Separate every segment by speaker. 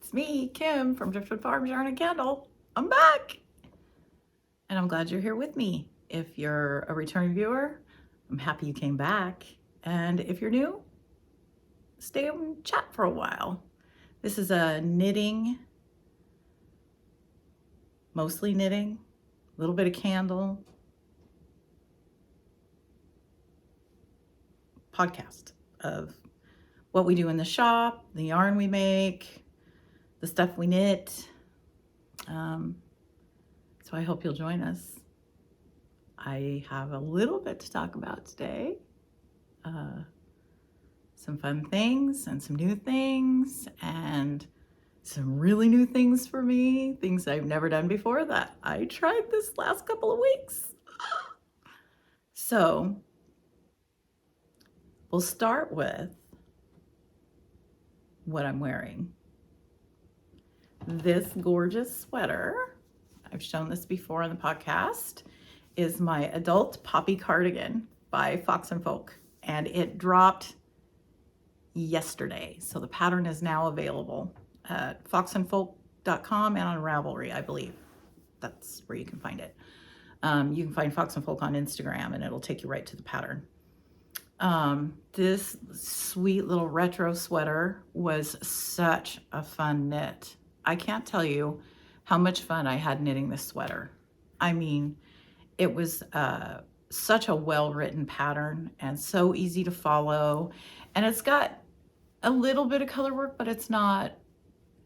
Speaker 1: It's me, Kim from Driftwood Farms Yarn and Candle. I'm back, and I'm glad you're here with me. If you're a returning viewer, I'm happy you came back, and if you're new, stay and chat for a while. This is a knitting, mostly knitting, a little bit of candle podcast of what we do in the shop, the yarn we make, the stuff we knit. So I hope you'll join us. I have a little bit to talk about today. Some fun things and some new things and some really new things for me, things I've never done before that I tried this last couple of weeks. So we'll start with what I'm wearing. This gorgeous sweater, I've shown this before on the podcast, is my adult poppy cardigan by Fox and Folk, and it dropped yesterday. So the pattern is now available at foxandfolk.com and on Ravelry, I believe. That's where you can find it. You can find Fox and Folk on Instagram and it'll take you right to the pattern. This sweet little retro sweater was such a fun knit. I can't tell you how much fun I had knitting this sweater. I mean, it was such a well-written pattern and so easy to follow. And it's got a little bit of color work, but it's not,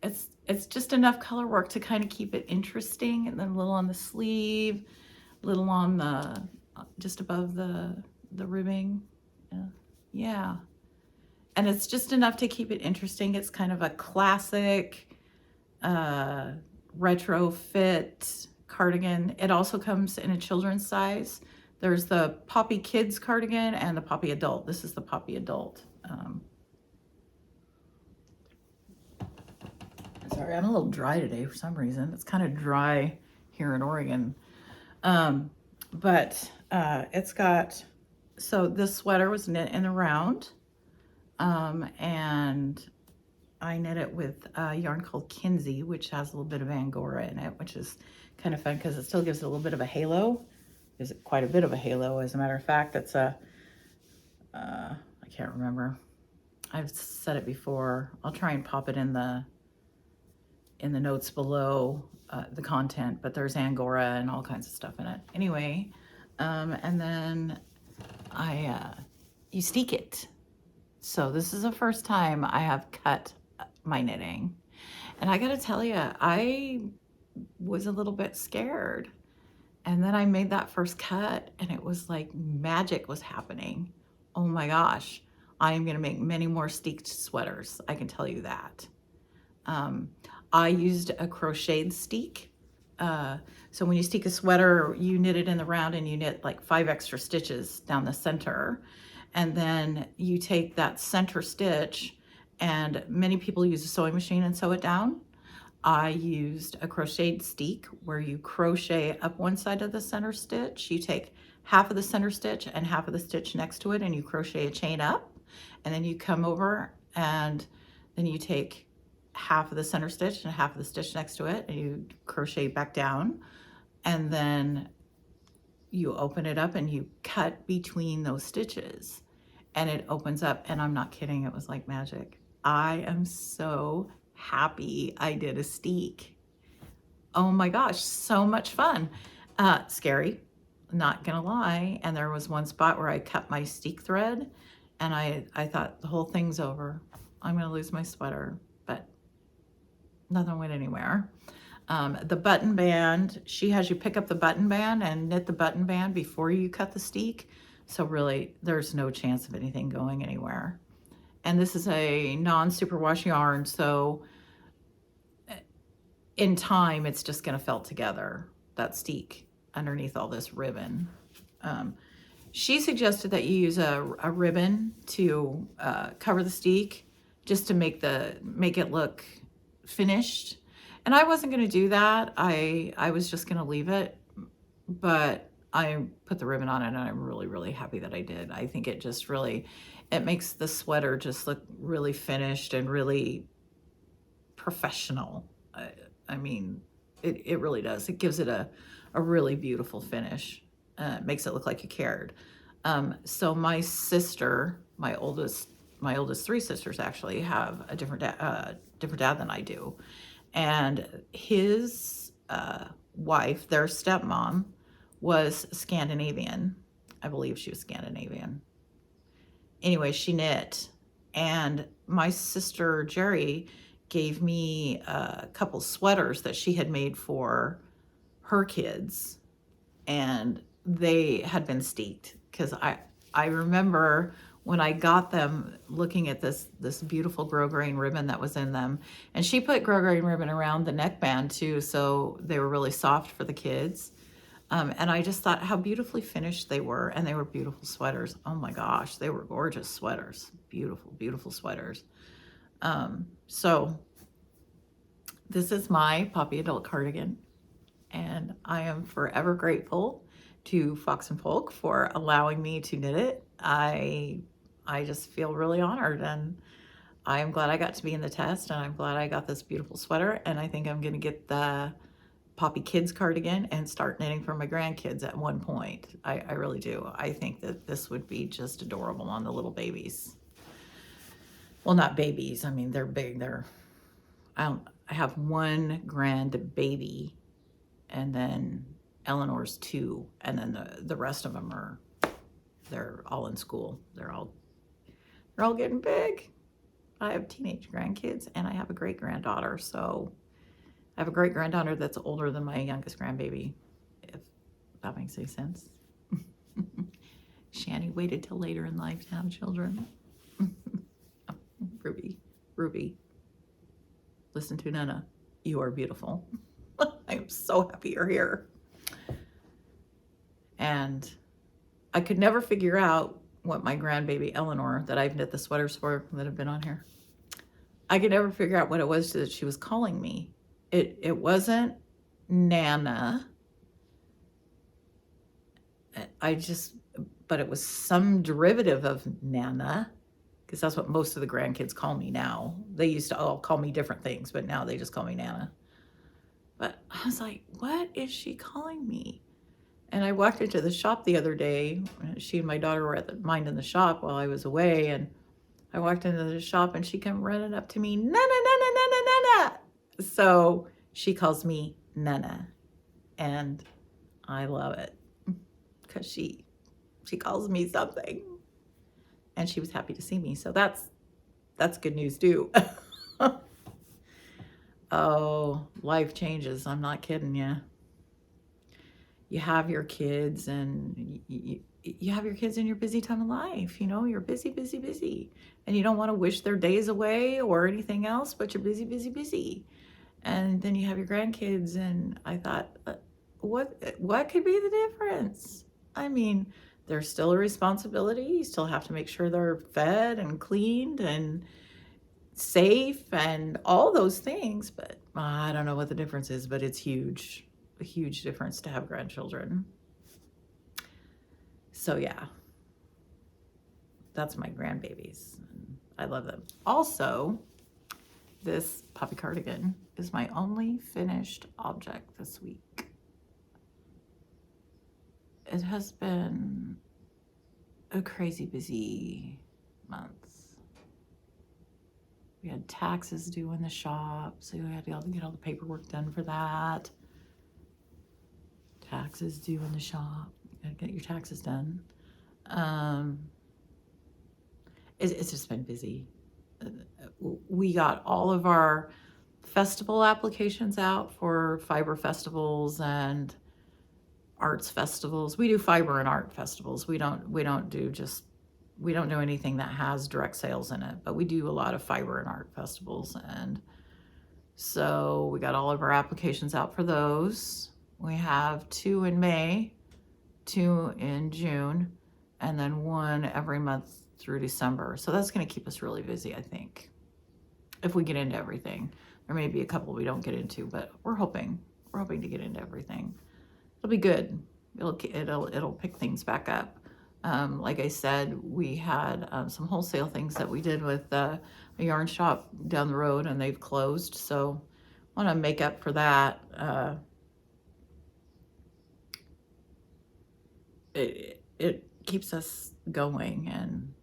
Speaker 1: it's just enough color work to kind of keep it interesting. And then a little on the sleeve, a little on the, just above the ribbing. Yeah. And it's just enough to keep it interesting. It's kind of a classic retro fit cardigan. It also comes in a children's size. There's the Poppy Kids cardigan and the Poppy Adult. This is the Poppy Adult. Sorry, I'm a little dry today for some reason. It's kind of dry here in Oregon. But it's got, so this sweater was knit in the round. And I knit it with a yarn called Kinsey, which has a little bit of Angora in it, which is kind of fun because it still gives it a little bit of a halo. Gives it quite a bit of a halo, as a matter of fact. It's a, I can't remember. I've said it before. I'll try and pop it in the notes below the content, but there's Angora and all kinds of stuff in it. Anyway, and then you steek it. So this is the first time I have cut my knitting. And I gotta tell you, I was a little bit scared. And then I made that first cut and it was like magic was happening. Oh my gosh, I am gonna make many more steeked sweaters. I can tell you that. I used a crocheted steek. So when you steek a sweater, you knit it in the round and you knit like 5 extra stitches down the center. And then you take that center stitch, and many people use a sewing machine and sew it down. I used a crocheted steek where you crochet up one side of the center stitch. You take half of the center stitch and half of the stitch next to it and you crochet a chain up, and then you come over and then you take half of the center stitch and half of the stitch next to it and you crochet back down, and then you open it up and you cut between those stitches and it opens up, and I'm not kidding, it was like magic. I am so happy I did a steek. Oh my gosh, so much fun. Scary, not gonna lie. And there was one spot where I cut my steek thread and I thought the whole thing's over. I'm gonna lose my sweater, but nothing went anywhere. The button band, she has you pick up the button band and knit the button band before you cut the steek. So really, there's no chance of anything going anywhere. And this is a non-superwash yarn, so in time, it's just gonna felt together, that steek, underneath all this ribbon. She suggested that you use a ribbon to cover the steek, just to make it look finished. And I wasn't gonna do that. I was just gonna leave it, but I put the ribbon on it and I'm really, really happy that I did. I think it just really, it makes the sweater just look really finished and really professional. I mean, it really does. It gives it a really beautiful finish. Makes it look like you cared. So my sister, my oldest 3 sisters actually have a different dad than I do. And his wife, their stepmom, was Scandinavian. I believe she was Scandinavian. Anyway, she knit. And my sister Jerry gave me a couple sweaters that she had made for her kids. And they had been steeked, because I remember when I got them looking at this beautiful grosgrain ribbon that was in them. And she put grosgrain ribbon around the neckband too, so they were really soft for the kids. And I just thought how beautifully finished they were, and they were beautiful sweaters. Oh my gosh, they were gorgeous sweaters. Beautiful, beautiful sweaters. So this is my Poppy Adult cardigan, and I am forever grateful to Fox and Polk for allowing me to knit it. I just feel really honored, and I am glad I got to be in the test, and I'm glad I got this beautiful sweater, and I think I'm going to get the Poppy Kids cardigan and start knitting for my grandkids at one point. I really do. I think that this would be just adorable on the little babies. Well, not babies. I mean, they're big. I have one grand baby, and then Eleanor's 2, and then the rest of them they're all in school. They're all getting big. I have teenage grandkids, and I have a great granddaughter. So I have a great granddaughter that's older than my youngest grandbaby, if that makes any sense. Shani waited till later in life to have children. Ruby, listen to Nana. You are beautiful. I am so happy you're here. And I could never figure out what my grandbaby Eleanor, that I've knit the sweaters for that have been on here, I could never figure out what it was that she was calling me. It wasn't Nana. But it was some derivative of Nana, because that's what most of the grandkids call me now. They used to all call me different things, but now they just call me Nana. But I was like, what is she calling me? And I walked into the shop the other day. She and my daughter were at mine in the shop while I was away, and I walked into the shop and she came running up to me, Nana, Nana, Nana, Nana. So she calls me Nana, and I love it because she calls me something, and she was happy to see me. So that's good news too. Oh, life changes. I'm not kidding you. You have your kids, and you have your kids in your busy time of life. You know, you're busy, busy, busy. And you don't want to wish their days away or anything else, but you're busy, busy, busy. And then you have your grandkids, and I thought, what could be the difference? I mean, there's still a responsibility. You still have to make sure they're fed and cleaned and safe and all those things. But I don't know what the difference is, but it's huge. A huge difference to have grandchildren. So yeah, that's my grandbabies. I love them. Also, this Poppy cardigan is my only finished object this week. It has been a crazy busy month. We had taxes due in the shop, so we had to get all the paperwork done for that. Taxes due in the shop. You gotta get your taxes done. It's just been busy. We got all of our festival applications out for fiber festivals and arts festivals. We do fiber and art festivals. We don't do anything that has direct sales in it, but we do a lot of fiber and art festivals. And so we got all of our applications out for those. We have 2 in May, 2 in June, and then 1 every month through December. So that's going to keep us really busy, I think, if we get into everything. There may be a couple we don't get into, but we're hoping to get into everything. It'll be good. It'll pick things back up. Like I said, we had some wholesale things that we did with a yarn shop down the road, and they've closed. So I want to make up for that. It keeps us going and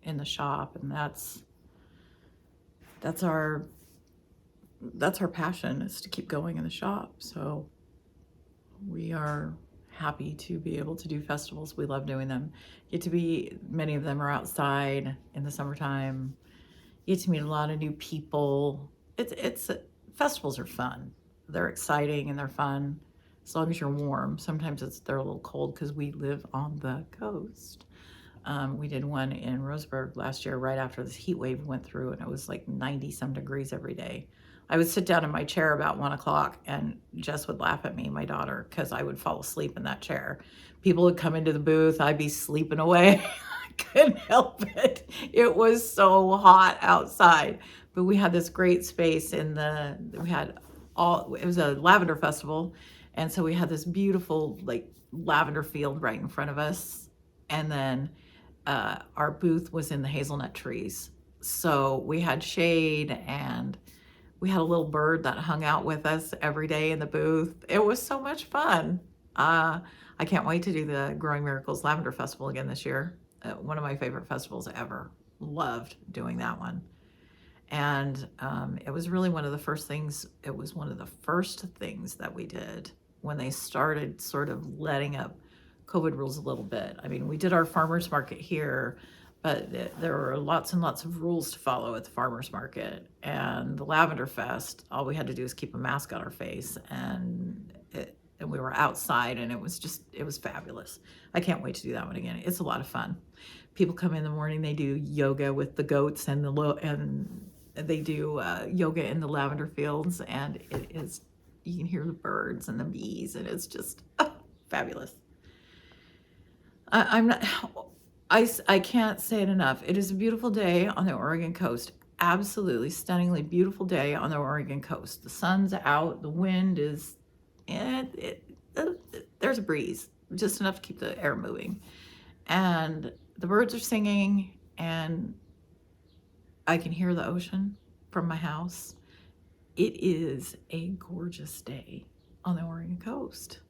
Speaker 1: in the shop, and that's our passion, is to keep going in the shop. So we are happy to be able to do festivals. We love doing them. Many of them are outside in the summertime. You get to meet a lot of new people. Festivals are fun. They're exciting and they're fun as long as you're warm. Sometimes they're a little cold because we live on the coast. We did one in Roseburg last year right after this heat wave went through, and it was like 90 some degrees every day. I would sit down in my chair about 1 o'clock, and Jess would laugh at me, my daughter, because I would fall asleep in that chair. People would come into the booth, I'd be sleeping away. I couldn't help it. It was so hot outside. But we had this great space it was a lavender festival. And so we had this beautiful like lavender field right in front of us. And then our booth was in the hazelnut trees. So we had shade, and we had a little bird that hung out with us every day in the booth. It was so much fun. I can't wait to do the Growing Miracles Lavender Festival again this year. One of my favorite festivals ever. Loved doing that one. And it was really one of the first things that we did when they started sort of letting up COVID rules a little bit. I mean, we did our farmers market here, but there were lots and lots of rules to follow at the farmers market. And the Lavender Fest, all we had to do was keep a mask on our face, and we were outside, and it was fabulous. I can't wait to do that one again. It's a lot of fun. People come in the morning, they do yoga with the goats, and they do yoga in the lavender fields, and you can hear the birds and the bees, and it's just fabulous. I can't say it enough. It is a beautiful day on the Oregon coast. Absolutely stunningly beautiful day on the Oregon coast. The sun's out, the wind is, there's a breeze, just enough to keep the air moving. And the birds are singing, and I can hear the ocean from my house. It is a gorgeous day on the Oregon coast.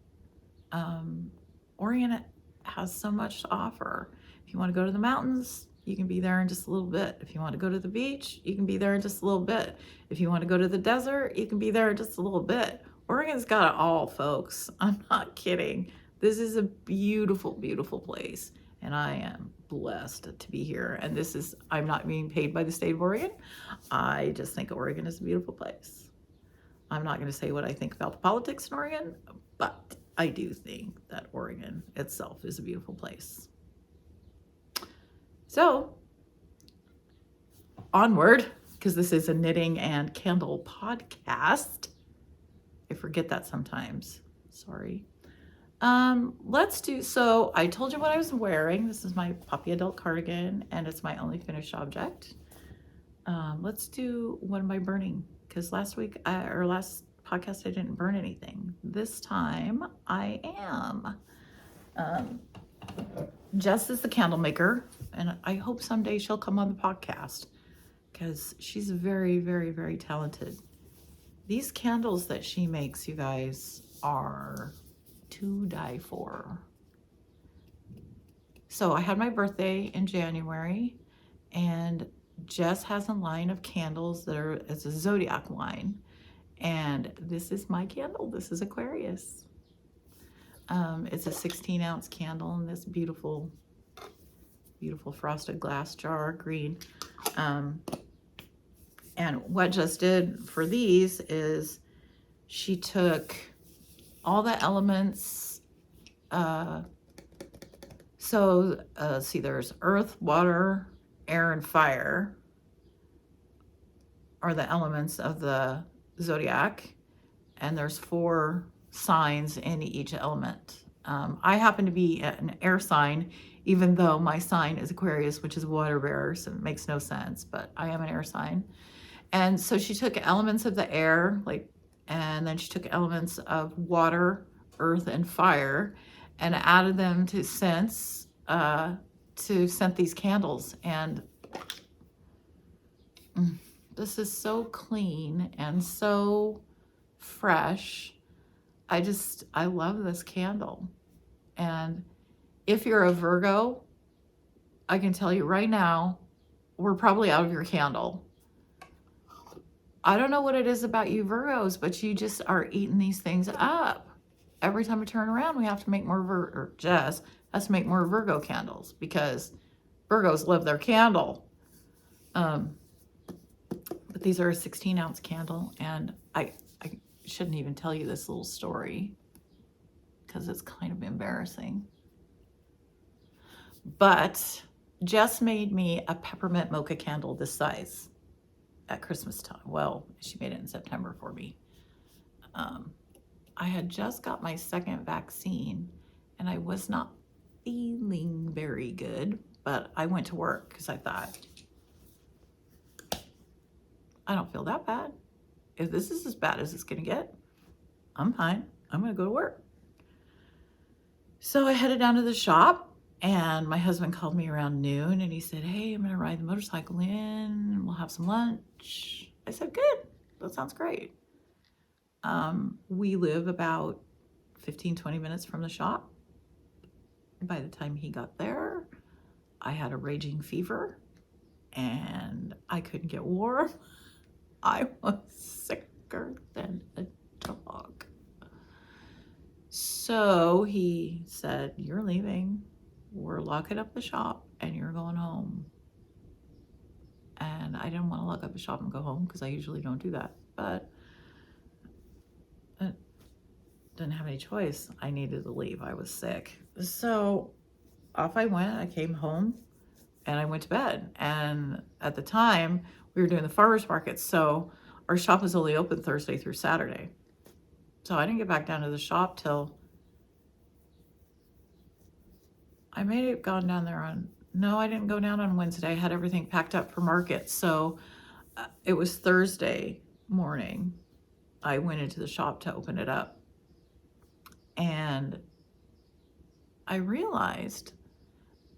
Speaker 1: Oregon has so much to offer. If you want to go to the mountains, you can be there in just a little bit. If you want to go to the beach, you can be there in just a little bit. If you want to go to the desert, you can be there in just a little bit. Oregon's got it all, folks. I'm not kidding. This is a beautiful, beautiful place, and I am blessed to be here. And I'm not being paid by the state of Oregon. I just think Oregon is a beautiful place. I'm not going to say what I think about the politics in Oregon, but I do think that Oregon itself is a beautiful place. So, onward, because this is a knitting and candle podcast. I forget that sometimes. Sorry. So I told you what I was wearing. This is my Poppy Adult cardigan, and it's my only finished object. Let's do what am I burning? Because last podcast I didn't burn anything. This time I am. Jess is the candle maker, and I hope someday she'll come on the podcast because she's very, very, very talented. These candles that she makes, you guys, are to die for. So I had my birthday in January, and Jess has a line of candles it's a zodiac line, and this is my candle. This is Aquarius. It's a 16-ounce candle in this beautiful, beautiful frosted glass jar, green. And what Jess did for these is she took all the elements. See, there's earth, water, air, and fire are the elements of the zodiac, and there's 4 signs in each element. I happen to be an air sign, even though my sign is Aquarius, which is a water bearer, so it makes no sense, but I am an air sign. And so she took elements of the air, and then she took elements of water, earth, and fire, and added them to scents to scent these candles, and this is so clean and so fresh. I love this candle. And if you're a Virgo, I can tell you right now, we're probably out of your candle. I don't know what it is about you Virgos, but you just are eating these things up. Every time we turn around, we have to make more, or Jess has to make more Virgo candles because Virgos love their candle. But these are a 16-ounce candle, and I shouldn't even tell you this little story because it's kind of embarrassing. But Jess made me a peppermint mocha candle this size at Christmas time. Well, she made it in September for me. I had just got my second vaccine and I was not feeling very good, but I went to work because I thought, I don't feel that bad. If this is as bad as it's gonna get, I'm fine. I'm gonna go to work. So I headed down to the shop, and my husband called me around noon and he said, hey, I'm gonna ride the motorcycle in and we'll have some lunch. I said, good, that sounds great. We live about 15-20 minutes from the shop. By the time he got there, I had a raging fever and I couldn't get warm. I was sicker than a dog. So he said, you're leaving. We're locking up the shop and you're going home. And I didn't want to lock up the shop and go home because I usually don't do that. But I didn't have any choice. I needed to leave. I was sick. So off I went. I came home and I went to bed. And at the time, we were doing the farmers market. So our shop was only open Thursday through Saturday. So I didn't get back down to the shop till I may have gone down there on, no, I didn't go down on Wednesday. I had everything packed up for market. So it was Thursday morning. I went into the shop to open it up. And I realized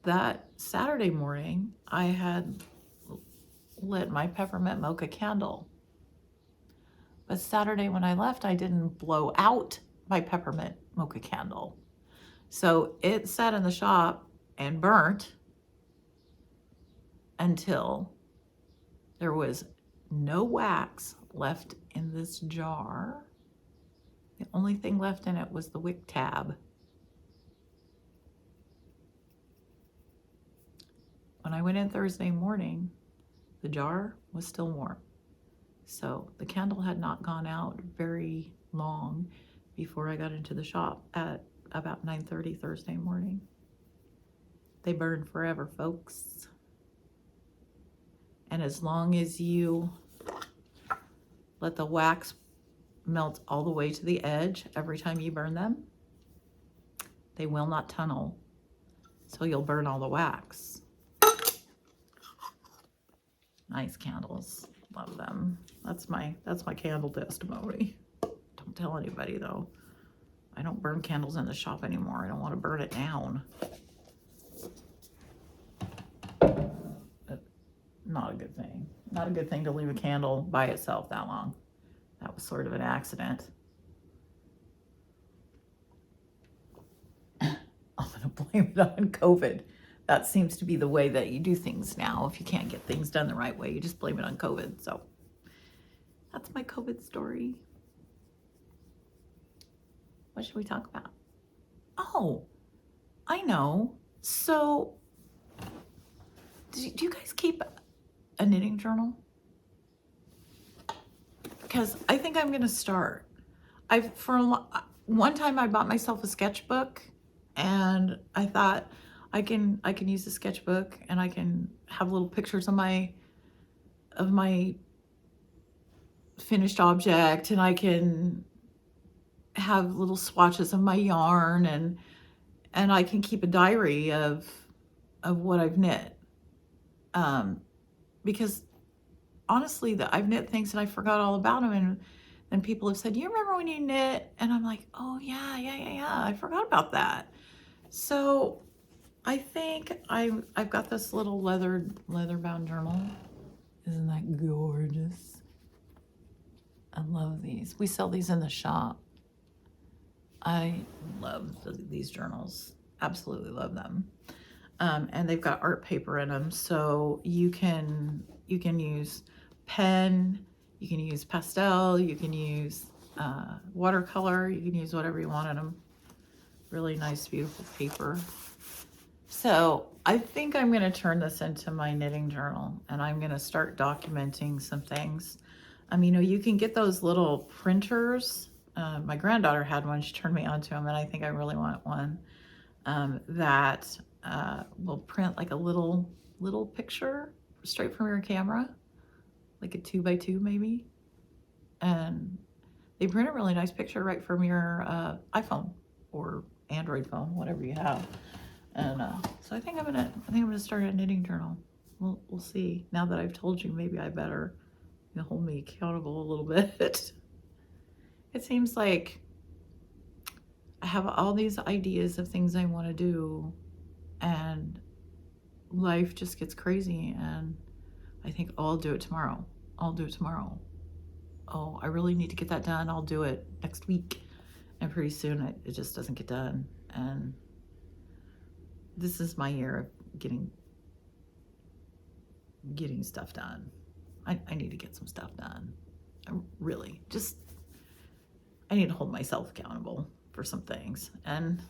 Speaker 1: that Saturday morning, I had lit my peppermint mocha candle. But Saturday when I left, I didn't blow out my peppermint mocha candle. So it sat in the shop and burnt until there was no wax left in this jar. The only thing left in it was the wick tab. When I went in Thursday morning, the jar was still warm. So the candle had not gone out very long before I got into the shop at about 9:30 Thursday morning. They burn forever, folks. And as long as you let the wax melt all the way to the edge every time you burn them, they will not tunnel. So you'll burn all the wax. Nice candles. Love them. That's my candle testimony. Don't tell anybody though. I don't burn candles in the shop anymore. I don't want to burn it down. Not a good thing. Not a good thing to leave a candle by itself that long. That was sort of an accident. I'm gonna blame it on COVID. That seems to be the way that you do things now. If you can't get things done the right way, you just blame it on COVID. So that's my COVID story. What should we talk about? Oh, I know. So do you guys keep a knitting journal? Because I think I'm gonna start. One time I bought myself a sketchbook and I thought I can use the sketchbook and I can have little pictures of my finished object, and I can have little swatches of my yarn, and I can keep a diary of what I've knit. Because honestly, I've knit things and I forgot all about them, and then people have said, you remember when you knit? And I'm like, oh yeah, I forgot about that. So I think I've got this little leather bound journal. Isn't that gorgeous? I love these. We sell these in the shop. I love these journals. Absolutely love them. And they've got art paper in them, so you can use pen, you can use pastel, you can use watercolor, you can use whatever you want in them. Really nice, beautiful paper. So I think I'm going to turn this into my knitting journal, and I'm going to start documenting some things. You know, you can get those little printers. My granddaughter had one. She turned me onto them, and I think I really want one that will print like a little picture straight from your camera, like a 2x2 maybe. And they print a really nice picture right from your iPhone or Android phone, whatever you have. And so I think I'm gonna start a knitting journal. We'll see. Now that I've told you, maybe I better, you know, hold me accountable a little bit. It seems like I have all these ideas of things I want to do, and life just gets crazy, and I think, oh, I'll do it tomorrow. I'll do it tomorrow. Oh, I really need to get that done. I'll do it next week. And pretty soon it just doesn't get done. And this is my year of getting stuff done. I need to get some stuff done. I need to hold myself accountable for some things. And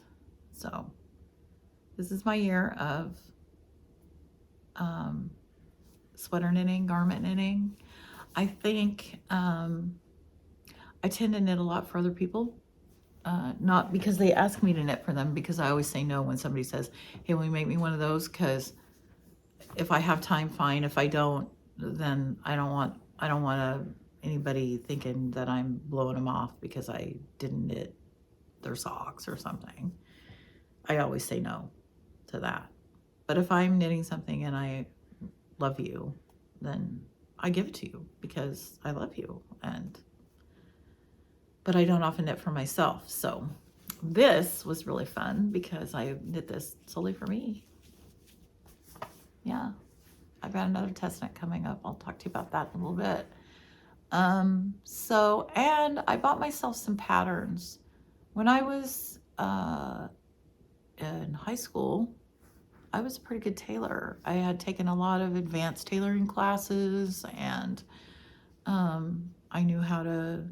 Speaker 1: so this is my year of sweater knitting, garment knitting. I think I tend to knit a lot for other people. Not because they ask me to knit for them, because I always say no when somebody says, hey, will you make me one of those? Because if I have time, fine. If I don't, then I don't want anybody thinking that I'm blowing them off because I didn't knit their socks or something. I always say no to that. But if I'm knitting something and I love you, then I give it to you because I love you. But I don't often knit for myself. So this was really fun because I knit this solely for me. Yeah, I've got another test knit coming up. I'll talk to you about that in a little bit. And I bought myself some patterns. When I was in high school, I was a pretty good tailor. I had taken a lot of advanced tailoring classes, and I knew how to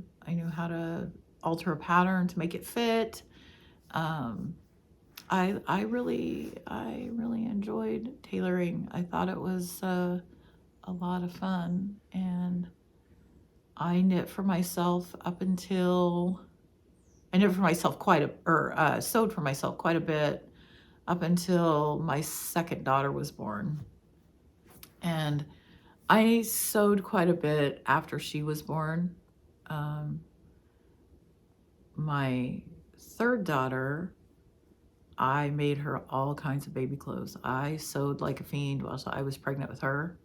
Speaker 1: alter a pattern to make it fit. I really enjoyed tailoring. I thought it was a lot of fun, and I knit for myself sewed for myself quite a bit up until my second daughter was born. And I sewed quite a bit after she was born. My third daughter, I made her all kinds of baby clothes. I sewed like a fiend while I was pregnant with her.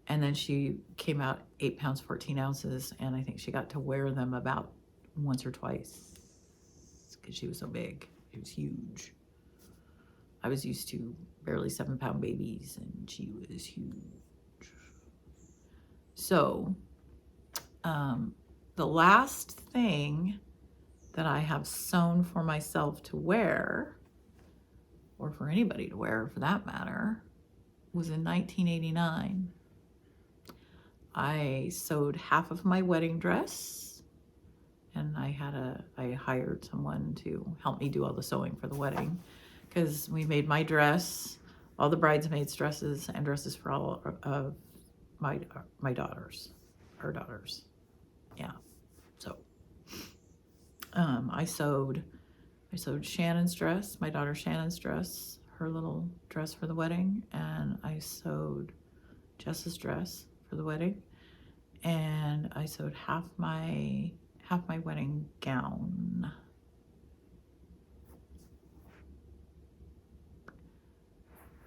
Speaker 1: And then she came out 8 pounds, 14 ounces. And I think she got to wear them about once or twice because she was so big. She was huge. I was used to barely 7-pound babies, and she was huge. So the last thing that I have sewn for myself to wear, or for anybody to wear for that matter, was in 1989. I sewed half of my wedding dress, and I hired someone to help me do all the sewing for the wedding, because we made my dress, all the bridesmaids' dresses, and dresses for all of my daughters, her daughters. Yeah. So I sewed Shannon's dress, my daughter Shannon's dress, her little dress for the wedding, and I sewed Jess's dress for the wedding, and I sewed half my wedding gown.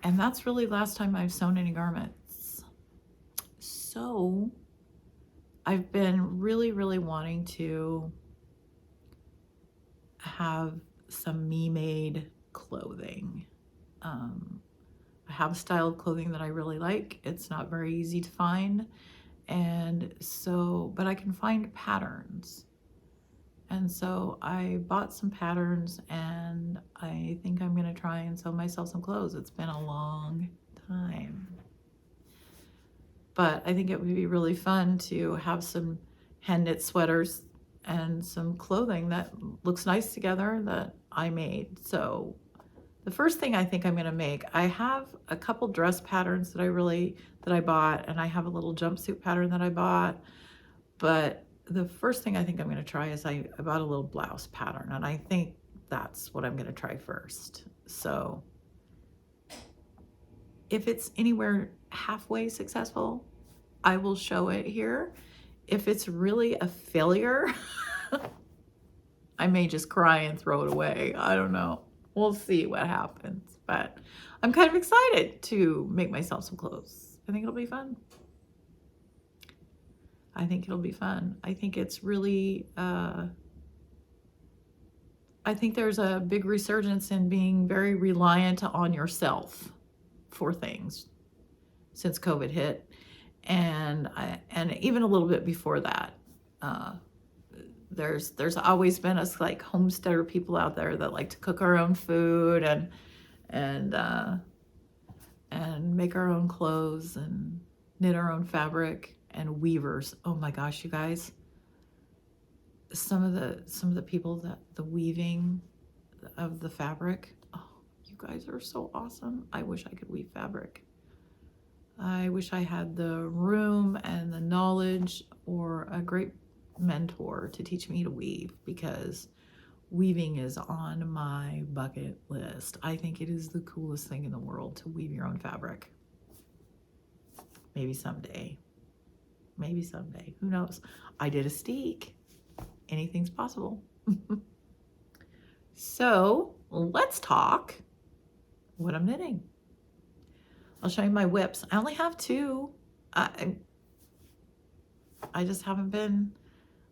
Speaker 1: And that's really the last time I've sewn any garments. So I've been really, really wanting to have some me-made clothing. I have a style of clothing that I really like. It's not very easy to find. And so, but I can find patterns. And so I bought some patterns, and I think I'm going to try and sew myself some clothes. It's been a long time. But I think it would be really fun to have some hand knit sweaters and some clothing that looks nice together that I made. So the first thing I think I'm going to make, I have a couple dress patterns that I bought, and I have a little jumpsuit pattern that I bought. But the first thing I think I'm going to try is I bought a little blouse pattern, and I think that's what I'm going to try first. So if it's anywhere halfway successful, I will show it here. If it's really a failure, I may just cry and throw it away. I don't know. We'll see what happens. But I'm kind of excited to make myself some clothes. I think it'll be fun. I think it'll be fun. I think it's really, I think there's a big resurgence in being very reliant on yourself for things since COVID hit. And even a little bit before that, there's always been us like homesteader people out there that like to cook our own food and make our own clothes and knit our own fabric, and weavers. Oh my gosh, you guys, some of the people that the weaving of the fabric, oh, you guys are so awesome. I wish I could weave fabric. I wish I had the room and the knowledge or a great mentor to teach me to weave, because weaving is on my bucket list. I think it is the coolest thing in the world to weave your own fabric. Maybe someday. Maybe someday. Who knows? I did a steek. Anything's possible. So let's talk what I'm knitting. I'll show you my whips. I only have two. I just haven't been,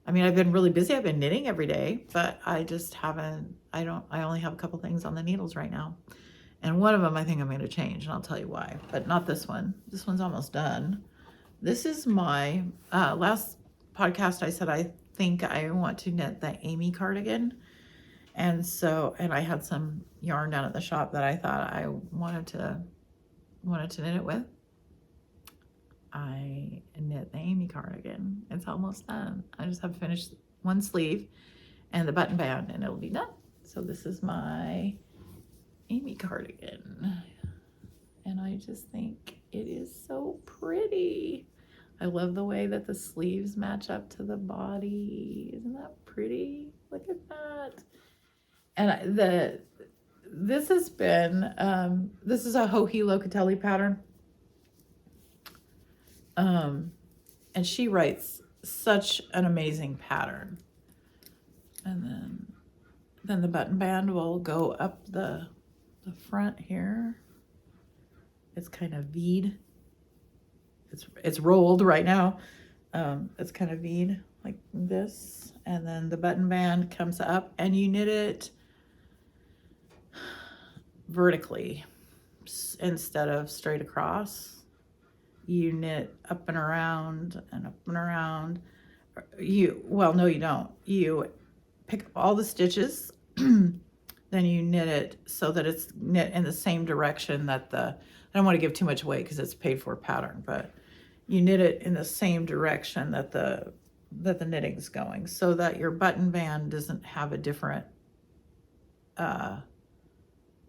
Speaker 1: I mean, I've been really busy. I've been knitting every day, but I just haven't, I only have a couple things on the needles right now. And one of them I think I'm going to change, and I'll tell you why, but not this one. This one's almost done. This is my, last podcast I said I think I want to knit the Amy cardigan. And so, and I had some yarn down at the shop that I thought I wanted to knit it with. I knit the Amy cardigan. It's almost done. I just have to finish one sleeve and the button band, and it'll be done. So this is my Amy cardigan, and I just think it is so pretty. I love the way that the sleeves match up to the body. Isn't that pretty? Look at that. And this has been, this is a Joji Locatelli pattern. And she writes such an amazing pattern. And then the button band will go up the front here. It's kind of V'd. It's rolled right now. It's kind of V'd like this. And then the button band comes up, and you knit it vertically instead of straight across. You knit up and around and up and around. Well, no, you don't. You pick up all the stitches, then you knit it so that it's knit in the same direction that I don't want to give too much away because it's paid for pattern, but you knit it in the same direction that the knitting's going, so that your button band doesn't have a different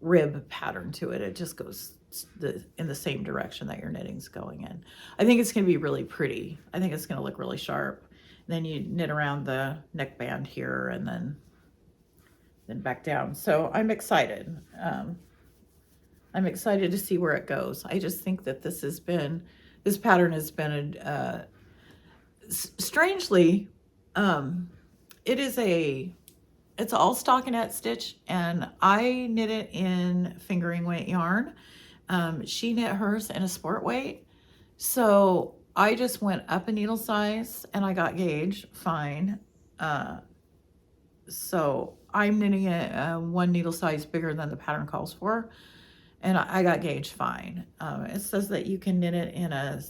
Speaker 1: rib pattern to it. It just goes in the same direction that your knitting's going in. I think it's going to be really pretty. I think it's going to look really sharp. Then you knit around the neckband here, and then back down. So I'm excited. I'm excited to see where it goes. I just think that this pattern has been strangely, it's all stockinette stitch, and I knit it in fingering weight yarn. She knit hers in a sport weight. So I just went up a needle size, and I got gauge fine. So I'm knitting it one needle size bigger than the pattern calls for. and I got gauge fine. It says that you can knit it in a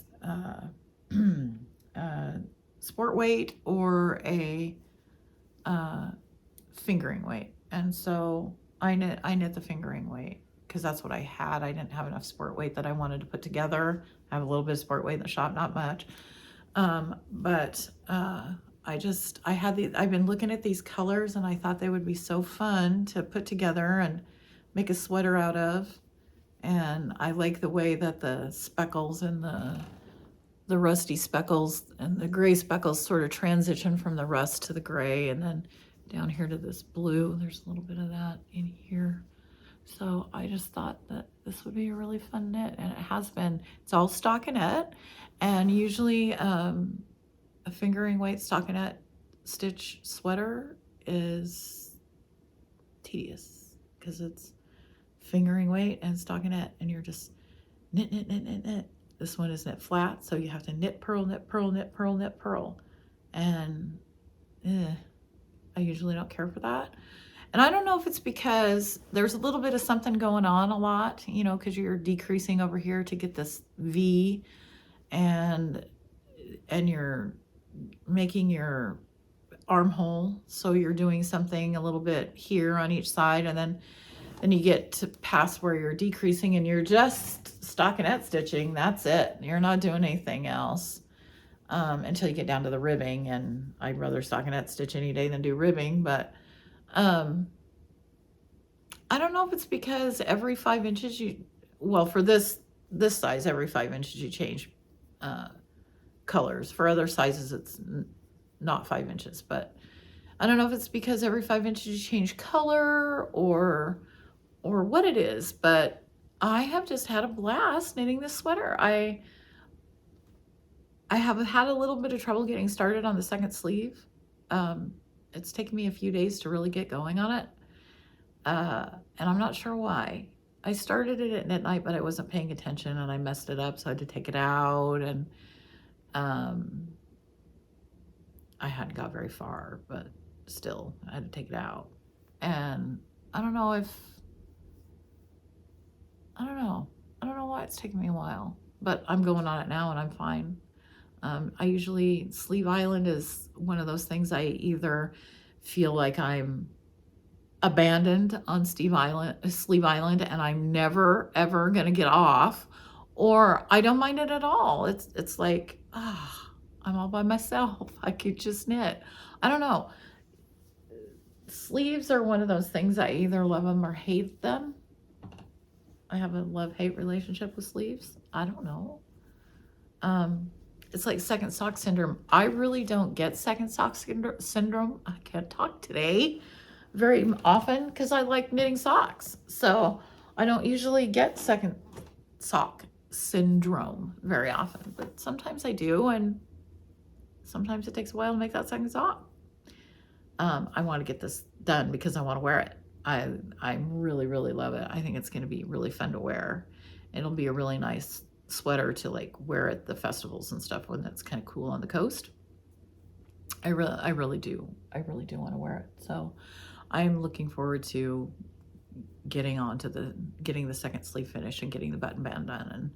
Speaker 1: sport weight or a fingering weight, and so I knit the fingering weight because that's what I had. I didn't have enough sport weight that I wanted to put together. I have a little bit of sport weight in the shop, not much, but I've been looking at these colors and I thought they would be so fun to put together and make a sweater out of. And I like the way that the speckles and the rusty speckles and the gray speckles sort of transition from the rust to the gray, and then down here to this blue. There's a little bit of that in here. So I just thought that this would be a really fun knit, and it has been. It's all stockinette, and usually a fingering weight stockinette stitch sweater is tedious because it's fingering weight and stockinette, and you're just knit, knit, knit, knit, knit. This one is knit flat, so you have to knit, purl, knit, purl, knit, purl, knit, purl. And I usually don't care for that. And I don't know if it's because there's a little bit of something going on a lot, you know, because you're decreasing over here to get this V, and you're making your armhole, so you're doing something a little bit here on each side, and then you get to past where you're decreasing and you're just stockinette stitching. That's it. You're not doing anything else until you get down to the ribbing, and I'd rather stockinette stitch any day than do ribbing. But I don't know if it's because every 5 inches for this size, every 5 inches you change colors. For other sizes, it's not 5 inches, but I don't know if it's because every 5 inches you change color or what it is, but I have just had a blast knitting this sweater. I have had a little bit of trouble getting started on the second sleeve. It's taken me a few days to really get going on it, and I'm not sure why. I started it at knit night, but I wasn't paying attention and I messed it up, so I had to take it out, and I hadn't got very far, but still I had to take it out. And I don't know why it's taking me a while, but I'm going on it now and I'm fine. Sleeve Island is one of those things I either feel like I'm abandoned on Sleeve Island and I'm never ever gonna get off, or I don't mind it at all. It's like, I'm all by myself. I could just knit. I don't know. Sleeves are one of those things I either love them or hate them. I have a love-hate relationship with sleeves. I don't know. It's like second sock syndrome. I really don't get second sock syndrome. I can't talk today very often because I like knitting socks. So I don't usually get second sock syndrome very often, but sometimes I do, and sometimes it takes a while to make that second sock. I want to get this done because I want to wear it. I really, really love it. I think it's going to be really fun to wear. It'll be a really nice sweater to like wear at the festivals and stuff when it's kind of cool on the coast. I really do want to wear it. So I'm looking forward to getting the second sleeve finish and getting the button band done. And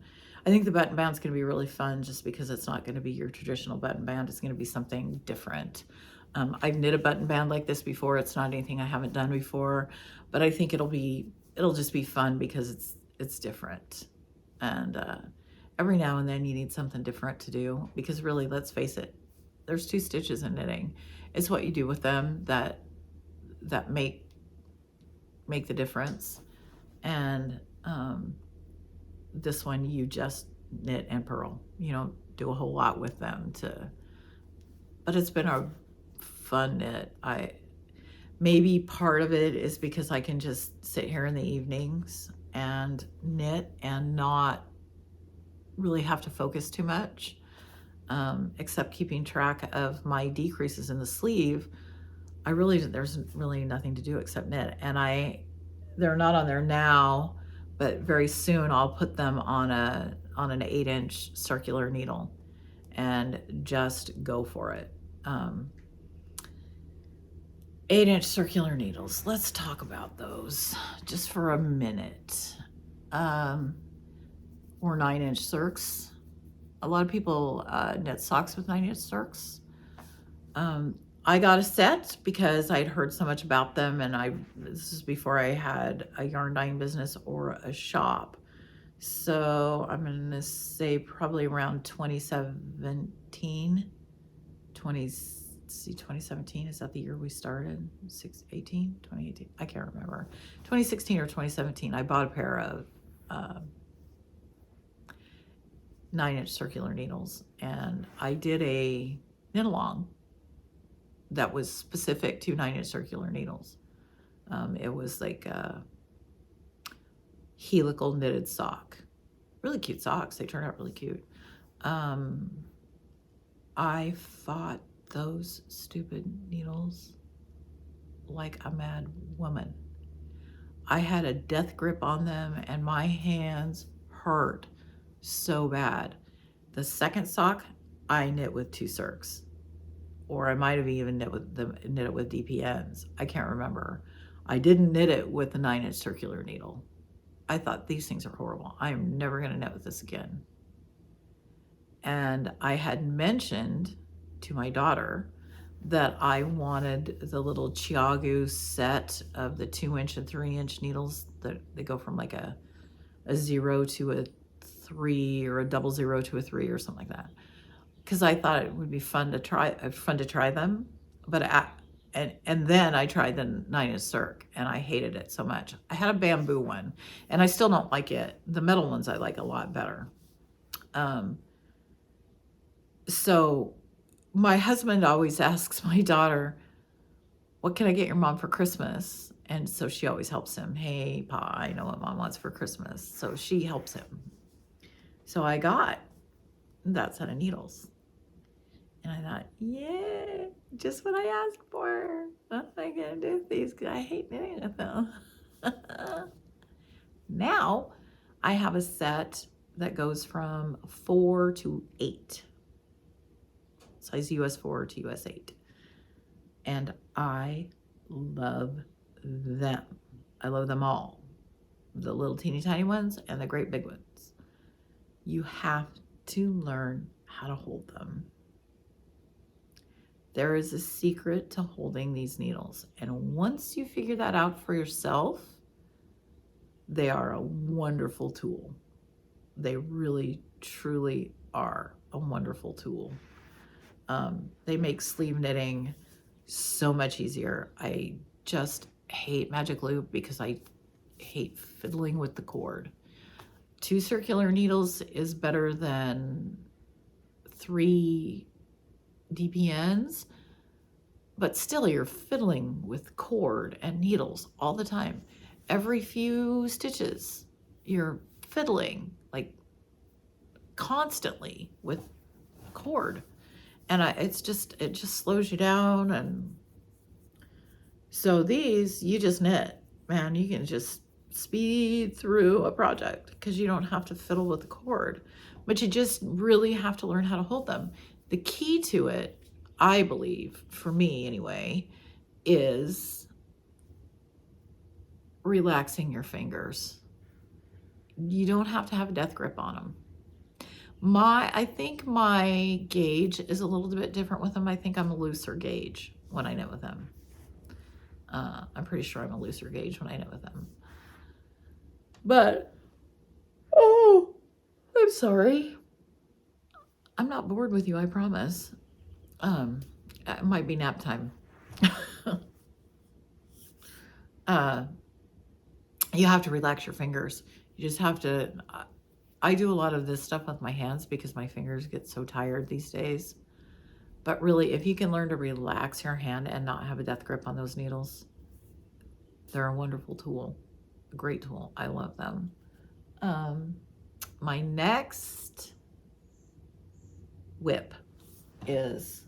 Speaker 1: I think the button band's going to be really fun just because it's not going to be your traditional button band. It's going to be something different. I've knit a button band like this before. It's not anything I haven't done before, but I think it'll just be fun because it's different. And every now and then you need something different to do, because really, let's face it, there's 2 stitches in knitting. It's what you do with them that make the difference. And this one, you just knit and purl. You don't do a whole lot with them but it's been a fun knit. Maybe part of it is because I can just sit here in the evenings and knit and not really have to focus too much, except keeping track of my decreases in the sleeve. There's really nothing to do except knit, and they're not on there now, but very soon I'll put them on an 8-inch circular needle and just go for it. 8-inch circular needles. Let's talk about those just for a minute. or 9-inch circs. A lot of people knit socks with 9-inch circs. I got a set because I'd heard so much about them, and this is before I had a yarn dyeing business or a shop. So I'm going to say probably around 2017. 2017, is that the year we started? 2018? I can't remember. 2016 or 2017, I bought a pair of 9-inch circular needles, and I did a knit along that was specific to 9-inch circular needles. It was like a helical knitted sock. Really cute socks. They turned out really cute. I fought those stupid needles like a mad woman. I had a death grip on them, and my hands hurt so bad. The second sock, I knit with 2 circs, or I might have even knit it with DPNs. I can't remember. I didn't knit it with the 9-inch circular needle. I thought, these things are horrible. I am never going to knit with this again. And I had mentioned to my daughter that I wanted the little Chiagu set of the 2-inch and 3-inch needles that they go from like a 0 to a 3, or a 00 to a 3, or something like that. Because I thought it would be fun to try them. But and then I tried the 9-inch circ, and I hated it so much. I had a bamboo one, and I still don't like it. The metal ones I like a lot better. So my husband always asks my daughter, what can I get your mom for Christmas? And so she always helps him. Hey, Pa, I know what Mom wants for Christmas. So she helps him. So I got that set of needles. And I thought, yeah, just what I asked for. What am I going to do with these? I hate knitting with them. Now I have a set that goes from 4 to 8. Size US 4 to US 8. And I love them. I love them all. The little teeny tiny ones and the great big ones. You have to learn how to hold them. There is a secret to holding these needles. And once you figure that out for yourself, they are a wonderful tool. They really, truly are a wonderful tool. They make sleeve knitting so much easier. I just hate magic loop because I hate fiddling with the cord. 2 circular needles is better than 3 DPNs, but still you're fiddling with cord and needles all the time. Every few stitches, you're fiddling like constantly with cord. And it just slows you down. And so these, you just knit, man, you can just speed through a project because you don't have to fiddle with the cord, but you just really have to learn how to hold them. The key to it, I believe, for me anyway, is relaxing your fingers. You don't have to have a death grip on them. I think my gauge is a little bit different with them. I think I'm a looser gauge when I knit with them. I'm pretty sure I'm a looser gauge when I knit with them. But, oh, I'm sorry. I'm not bored with you, I promise. It might be nap time. You have to relax your fingers. You just have to... I do a lot of this stuff with my hands because my fingers get so tired these days. But really, if you can learn to relax your hand and not have a death grip on those needles, they're a wonderful tool, a great tool. I love them. My next whip is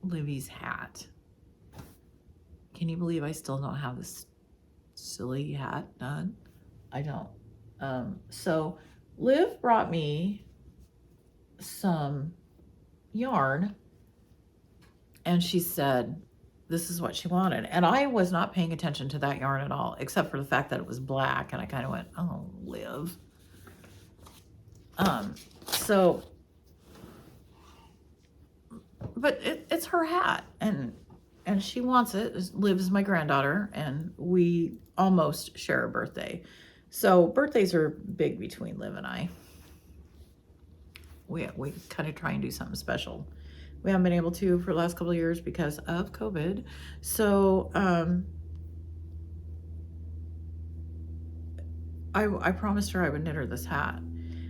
Speaker 1: Livy's hat. Can you believe I still don't have this silly hat done? I don't. So Liv brought me some yarn, and she said, this is what she wanted. And I was not paying attention to that yarn at all, except for the fact that it was black. And I kind of went, oh, Liv. So, but it's her hat, and she wants it. Liv is my granddaughter, and we almost share a birthday. So birthdays are big between Liv and I. We kind of try and do something special. We haven't been able to for the last couple of years because of COVID. So I promised her I would knit her this hat.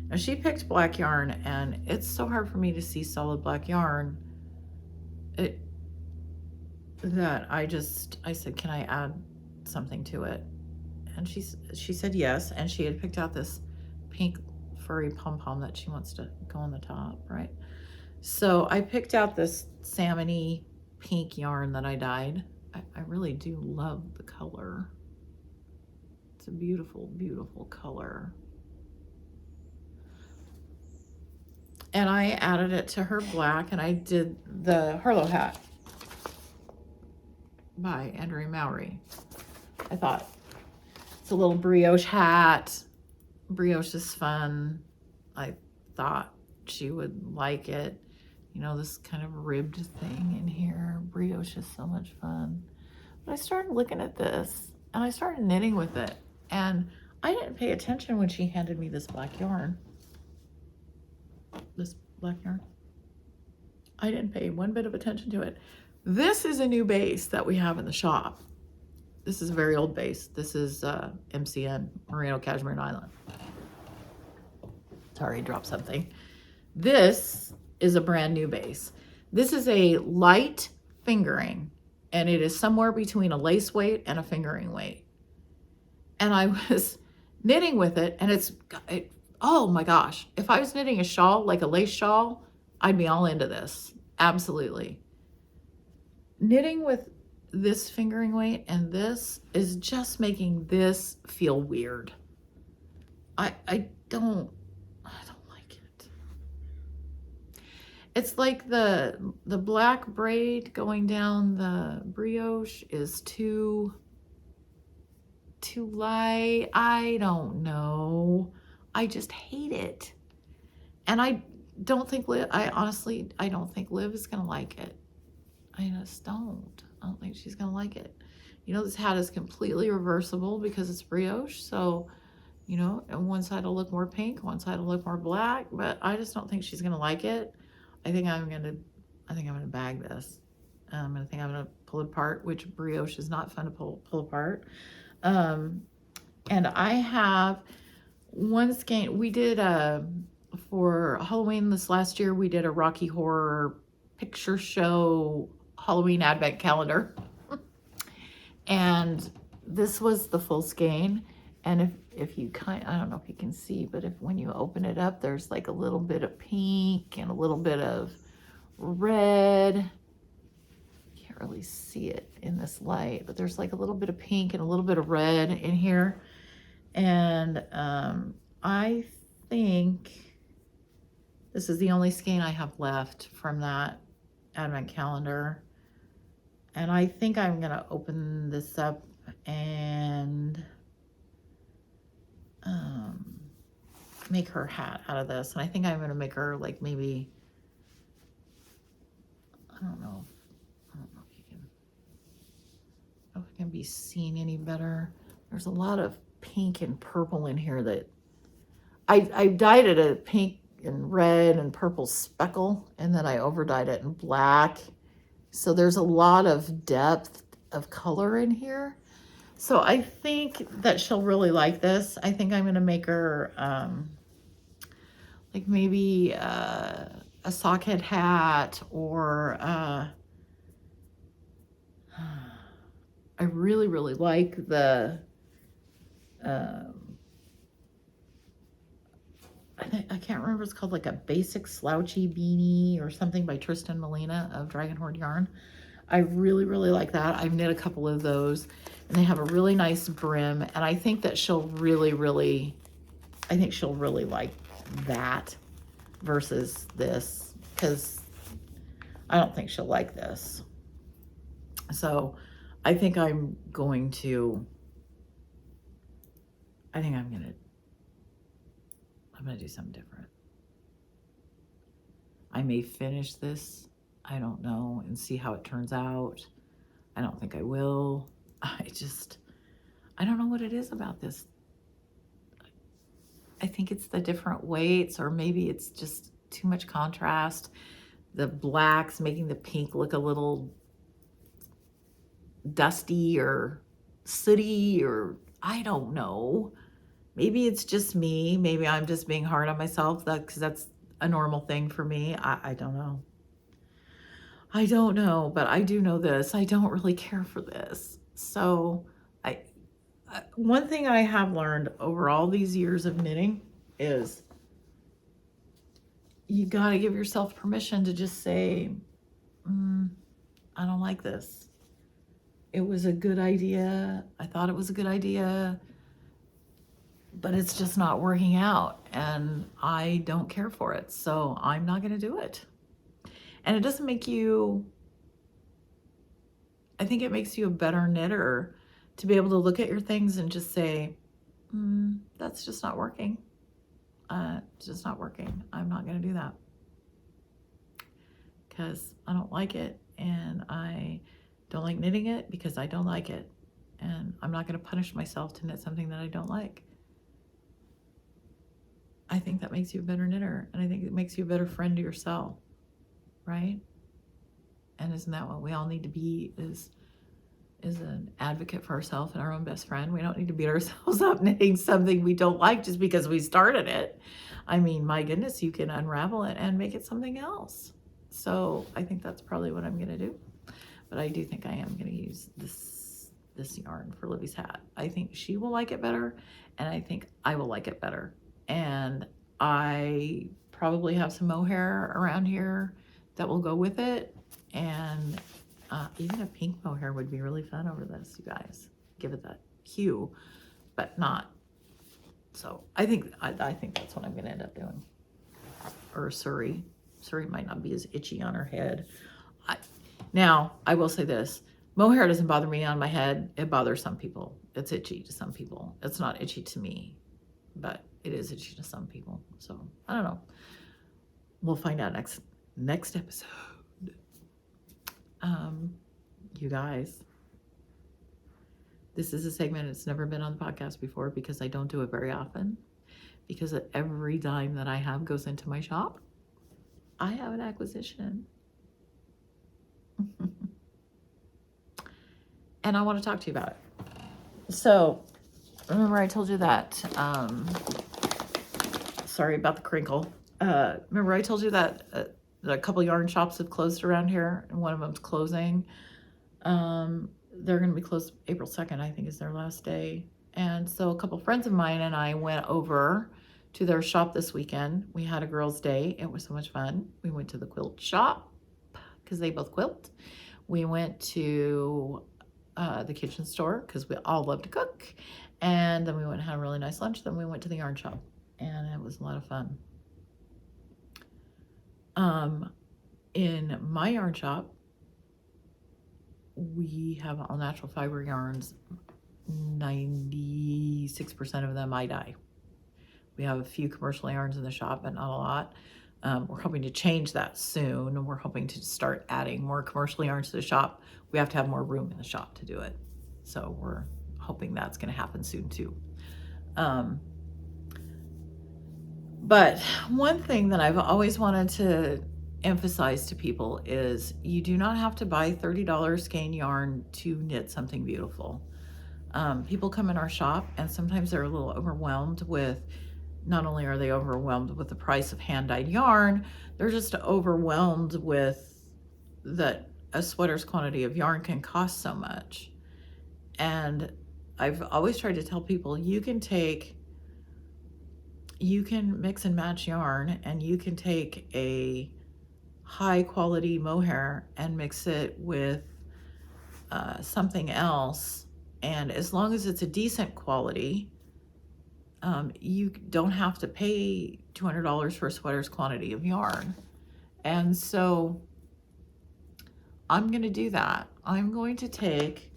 Speaker 1: Now she picked black yarn, and it's so hard for me to see solid black yarn. That I said, can I add something to it? And she said yes, and she had picked out this pink furry pom-pom that she wants to go on the top, right? So I picked out this salmon-y pink yarn that I dyed. I really do love the color. It's a beautiful, beautiful color. And I added it to her black, and I did the Harlow hat by Andrea Mowry. I thought it's a little brioche hat. Brioche is fun. I thought she would like it. You know, this kind of ribbed thing in here. Brioche is so much fun. But I started looking at this, and I started knitting with it. And I didn't pay attention when she handed me this black yarn. This black yarn. I didn't pay one bit of attention to it. This is a new base that we have in the shop. This is a very old base. This is MCN, Merino Cashmere Nylon. Sorry, I dropped something. This is a brand new base. This is a light fingering, and it is somewhere between a lace weight and a fingering weight. And I was knitting with it, and oh my gosh, if I was knitting a shawl, like a lace shawl, I'd be all into this. Absolutely. Knitting with this fingering weight and this is just making this feel weird. I don't like it. It's like the black braid going down the brioche is too light. I don't know. I just hate it. And I don't think I don't think Liv is gonna like it. I just don't. I don't think she's gonna like it. You know, this hat is completely reversible because it's brioche. So, you know, and one side will look more pink, one side will look more black, but I just don't think she's gonna like it. I think I'm gonna bag this. I'm gonna pull it apart, which brioche is not fun to pull apart. And I have one skein. We did for Halloween this last year, we did a Rocky Horror picture show Halloween advent calendar. And this was the full skein. And if you I don't know if you can see, but when you open it up, there's like a little bit of pink and a little bit of red. Can't really see it in this light, but there's like a little bit of pink and a little bit of red in here. And I think this is the only skein I have left from that advent calendar. And I think I'm gonna open this up and make her hat out of this. And I think I'm gonna make her like maybe, I don't know if it can be seen any better. There's a lot of pink and purple in here that I dyed it a pink and red and purple speckle, and then I overdyed it in black. So there's a lot of depth of color in here. So I think that she'll really like this. I think I'm gonna make her like maybe a sockhead hat, or I really, really like the I can't remember, it's called like a basic slouchy beanie or something by Tristan Molina of Dragon Horde Yarn. I really, really like that. I've knit a couple of those, and they have a really nice brim, and I think that she'll really, really, I think she'll really like that versus this, because I don't think she'll like this. So I think I'm going to, I'm gonna do something different. I may finish this, I don't know, and see how it turns out. I don't think I will. I don't know what it is about this. I think it's the different weights, or maybe it's just too much contrast. The blacks making the pink look a little dusty or sooty, or I don't know. Maybe it's just me. Maybe I'm just being hard on myself, because that's a normal thing for me. I don't know. I don't know, but I do know this. I don't really care for this. So one thing I have learned over all these years of knitting is you got to give yourself permission to just say, I don't like this. It was a good idea. I thought it was a good idea, but it's just not working out, and I don't care for it. So I'm not going to do it. And it doesn't make you, I think it makes you a better knitter to be able to look at your things and just say, that's just not working. It's just not working. I'm not going to do that because I don't like it, and I don't like knitting it because I don't like it, and I'm not going to punish myself to knit something that I don't like. I think that makes you a better knitter, and I think it makes you a better friend to yourself, right? And isn't that what we all need to be, is an advocate for ourselves and our own best friend? We don't need to beat ourselves up knitting something we don't like just because we started it. I mean, my goodness, you can unravel it and make it something else. So I think that's probably what I'm going to do. But I do think I am going to use this yarn for Libby's hat. I think she will like it better, and I think I will like it better. And I probably have some mohair around here that will go with it, and even a pink mohair would be really fun over this, you guys. Give it that hue, but not. So I think that's what I'm going to end up doing. Or Surrey. Surrey might not be as itchy on her head. Now, I will say this. Mohair doesn't bother me on my head. It bothers some people. It's itchy to some people. It's not itchy to me, but it is itchy to some people. So I don't know. We'll find out next episode. You guys, this is a segment that's never been on the podcast before because I don't do it very often, because every dime that I have goes into my shop. I have an acquisition. And I want to talk to you about it. So remember I told you that, sorry about the crinkle. Remember I told you that a couple yarn shops have closed around here, and one of them's closing. They're going to be closed April 2nd, I think is their last day. And so a couple friends of mine and I went over to their shop this weekend. We had a girls' day. It was so much fun. We went to the quilt shop because they both quilt. We went to the kitchen store because we all love to cook. And then we went and had a really nice lunch. Then we went to the yarn shop, and it was a lot of fun. In my yarn shop, we have all natural fiber yarns. 96% of them I dye. We have a few commercial yarns in the shop, but not a lot. We're hoping to change that soon, and we're hoping to start adding more commercial yarns to the shop. We have to have more room in the shop to do it. So we're hoping that's going to happen soon too. But one thing that I've always wanted to emphasize to people is you do not have to buy $30 skein yarn to knit something beautiful. People come in our shop and sometimes they're a little overwhelmed with, not only are they overwhelmed with the price of hand-dyed yarn, they're just overwhelmed with that a sweater's quantity of yarn can cost so much. And I've always tried to tell people, you can mix and match yarn, and you can take a high quality mohair and mix it with something else, and as long as it's a decent quality, you don't have to pay $200 for a sweater's quantity of yarn. And so I'm going to do that. I'm going to take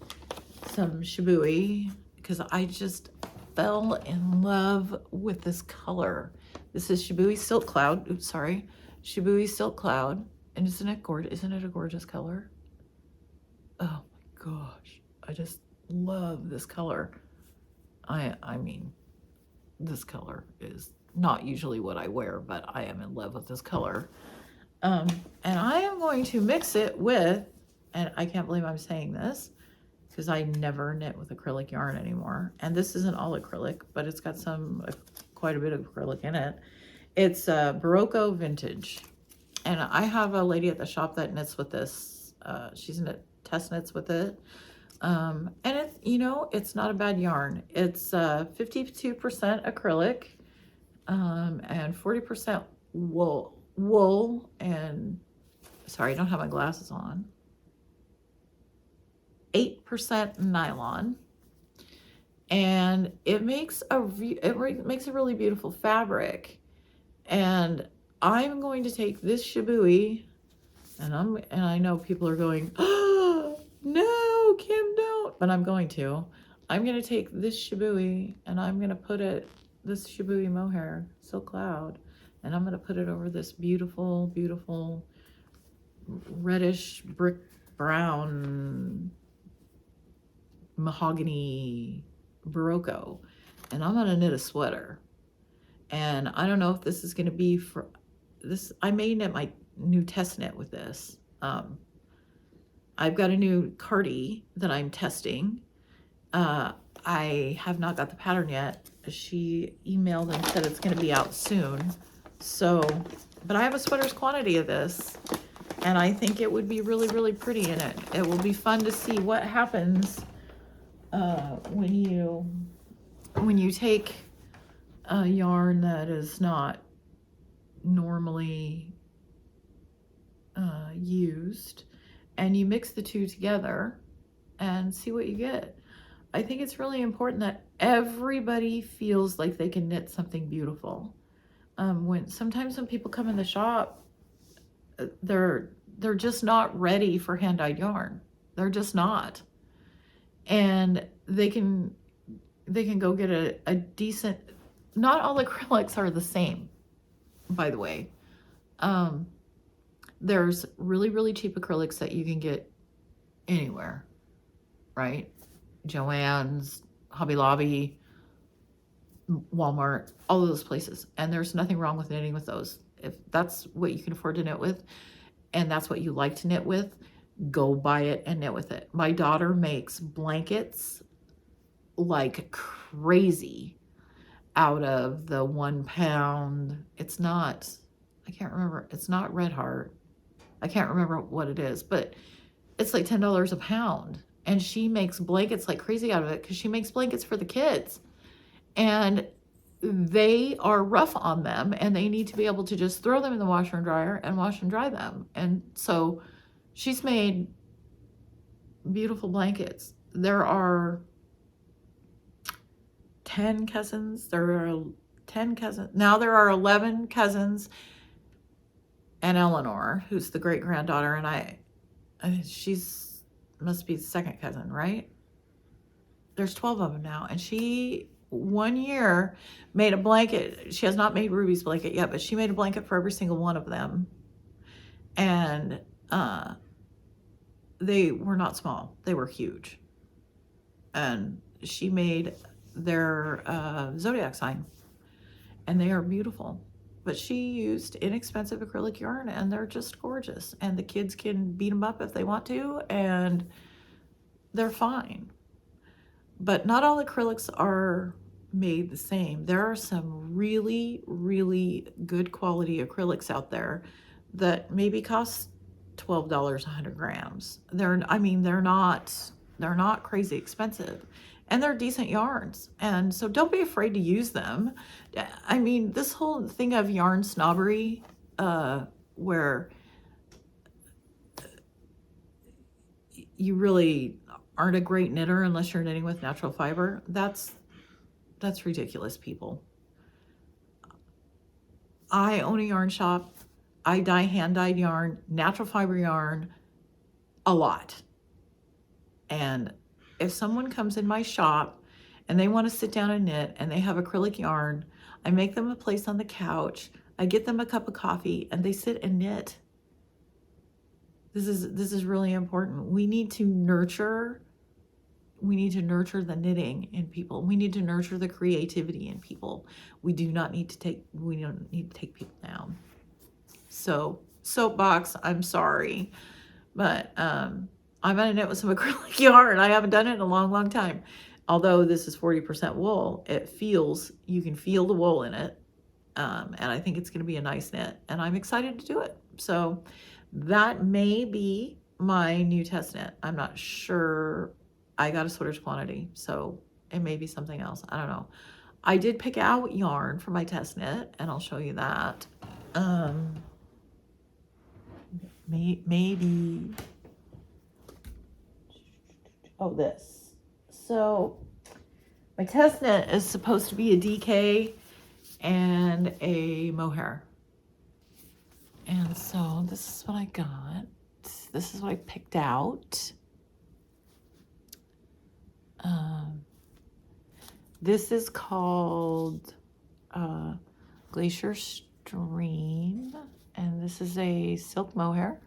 Speaker 1: some Shibui because I just fell in love with this color. This is Shibui Silk Cloud. Oops, sorry. Shibui Silk Cloud. And isn't it gorgeous? Isn't it a gorgeous color? Oh my gosh. I just love this color. I mean, this color is not usually what I wear, but I am in love with this color. And I am going to mix it with, and I can't believe I'm saying this because I never knit with acrylic yarn anymore. And this isn't all acrylic, but it's got quite a bit of acrylic in it. It's Barocco Vintage. And I have a lady at the shop that knits with this. She's test knits with it. And it, you know, it's not a bad yarn. It's 52% acrylic and 40% wool, and sorry, I don't have my glasses on. 8% nylon, and it makes a really beautiful fabric. And I'm going to take this Shibui, and I know people are going, oh, no, Kim, don't. But I'm going to. I'm going to take this Shibui, and I'm going to put this Shibui mohair, Silk Cloud, and I'm going to put it over this beautiful, beautiful reddish brick brown mahogany Barocco, and I'm going to knit a sweater. And I don't know if this is going to be for this. I may knit my new test knit with this. I've got a new Cardi that I'm testing. I have not got the pattern yet. She emailed and said it's going to be out soon. So, but I have a sweater's quantity of this, and I think it would be really, really pretty in it. It will be fun to see what happens when you take a yarn that is not normally used, and you mix the two together and see what you get. I think it's really important that everybody feels like they can knit something beautiful. Sometimes when people come in the shop, they're just not ready for hand-dyed yarn. They're just not. And they can go get a decent, not all acrylics are the same, by the way. There's really, really cheap acrylics that you can get anywhere, right? Joann's, Hobby Lobby, Walmart, all of those places. And there's nothing wrong with knitting with those. If that's what you can afford to knit with, and that's what you like to knit with, go buy it and knit with it. My daughter makes blankets like crazy out of the 1 pound. It's not, I can't remember. It's not Red Heart. I can't remember what it is, but it's like $10 a pound. And she makes blankets like crazy out of it because she makes blankets for the kids. And they are rough on them, and they need to be able to just throw them in the washer and dryer and wash and dry them. And so she's made beautiful blankets. There are 10 cousins. There are 10 cousins. Now there are 11 cousins, and Eleanor, who's the great granddaughter, and she's must be the second cousin, right? There's 12 of them now, and she 1 year made a blanket. She has not made Ruby's blanket yet, but she made a blanket for every single one of them. And they were not small, they were huge. And she made their zodiac sign, and they are beautiful. But she used inexpensive acrylic yarn, and they're just gorgeous. And the kids can beat them up if they want to, and they're fine. But not all acrylics are made the same. There are some really, really good quality acrylics out there that maybe cost $12 100 grams. They're not crazy expensive, and they're decent yarns. And so don't be afraid to use them. I mean, this whole thing of yarn snobbery, where you really aren't a great knitter unless you're knitting with natural fiber, that's ridiculous, people. I own a yarn shop. I dye hand-dyed yarn, natural fiber yarn, a lot. And if someone comes in my shop and they want to sit down and knit and they have acrylic yarn, I make them a place on the couch, I get them a cup of coffee, and they sit and knit. This is really important. We need to nurture the knitting in people. We need to nurture the creativity in people. We don't need to take people down. So, soapbox, I'm sorry, but I'm gonna knit with some acrylic yarn. I haven't done it in a long, long time. Although this is 40% wool, you can feel the wool in it. And I think it's gonna be a nice knit, and I'm excited to do it. So that may be my new test knit. I'm not sure. I got a sorter's quantity, so it may be something else. I don't know. I did pick out yarn for my test knit, and I'll show you that. Maybe, oh, this. So my test knit is supposed to be a DK and a mohair. And so this is what I got. This is what I picked out. This is called Glacier Stream, and this is a silk mohair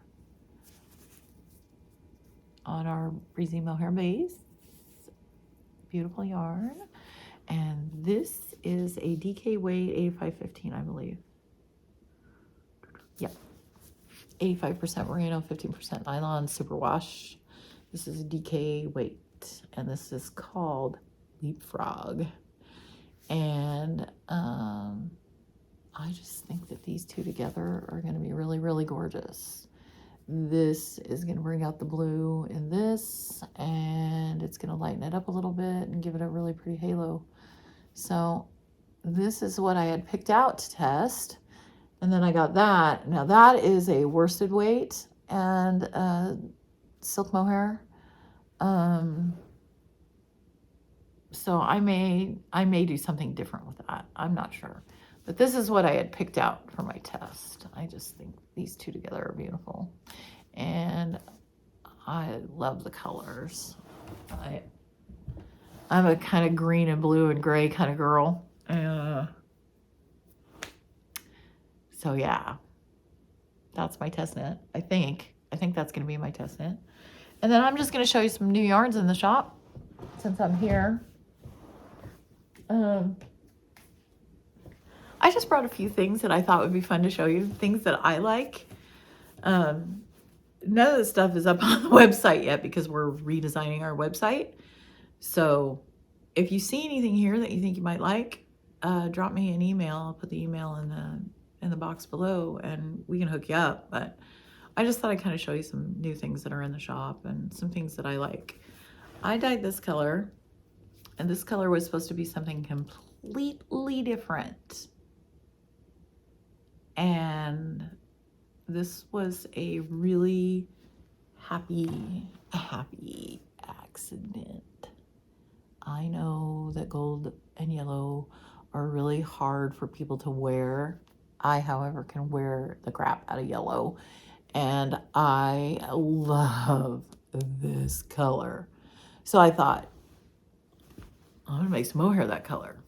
Speaker 1: on our breezy mohair base. Beautiful yarn. And this is a DK weight 8515, I believe. Yep. 85% merino, 15% nylon, superwash. This is a DK weight, and this is called Leapfrog. And I just think that these two together are going to be really, really gorgeous. This is going to bring out the blue in this, and it's going to lighten it up a little bit and give it a really pretty halo. So this is what I had picked out to test. And then I got that. Now that is a worsted weight and silk mohair. So I may do something different with that. I'm not sure. But this is what I had picked out for my test. I just think these two together are beautiful. And I love the colors. I'm a kind of green and blue and gray kind of girl. So yeah, that's my test knit. I think that's going to be my test knit. And then I'm just going to show you some new yarns in the shop since I'm here. I just brought a few things that I thought would be fun to show you, things that I like. None of this stuff is up on the website yet because we're redesigning our website. So if you see anything here that you think you might like, drop me an email. I'll put the email in the box below and we can hook you up. But I just thought I'd kind of show you some new things that are in the shop and some things that I like. I dyed this color, and this color was supposed to be something completely different. And this was a really happy accident. I know that gold and yellow are really hard for people to wear. I, however, can wear the crap out of yellow, and I love this color. So I thought, I'm gonna make some mohair that color.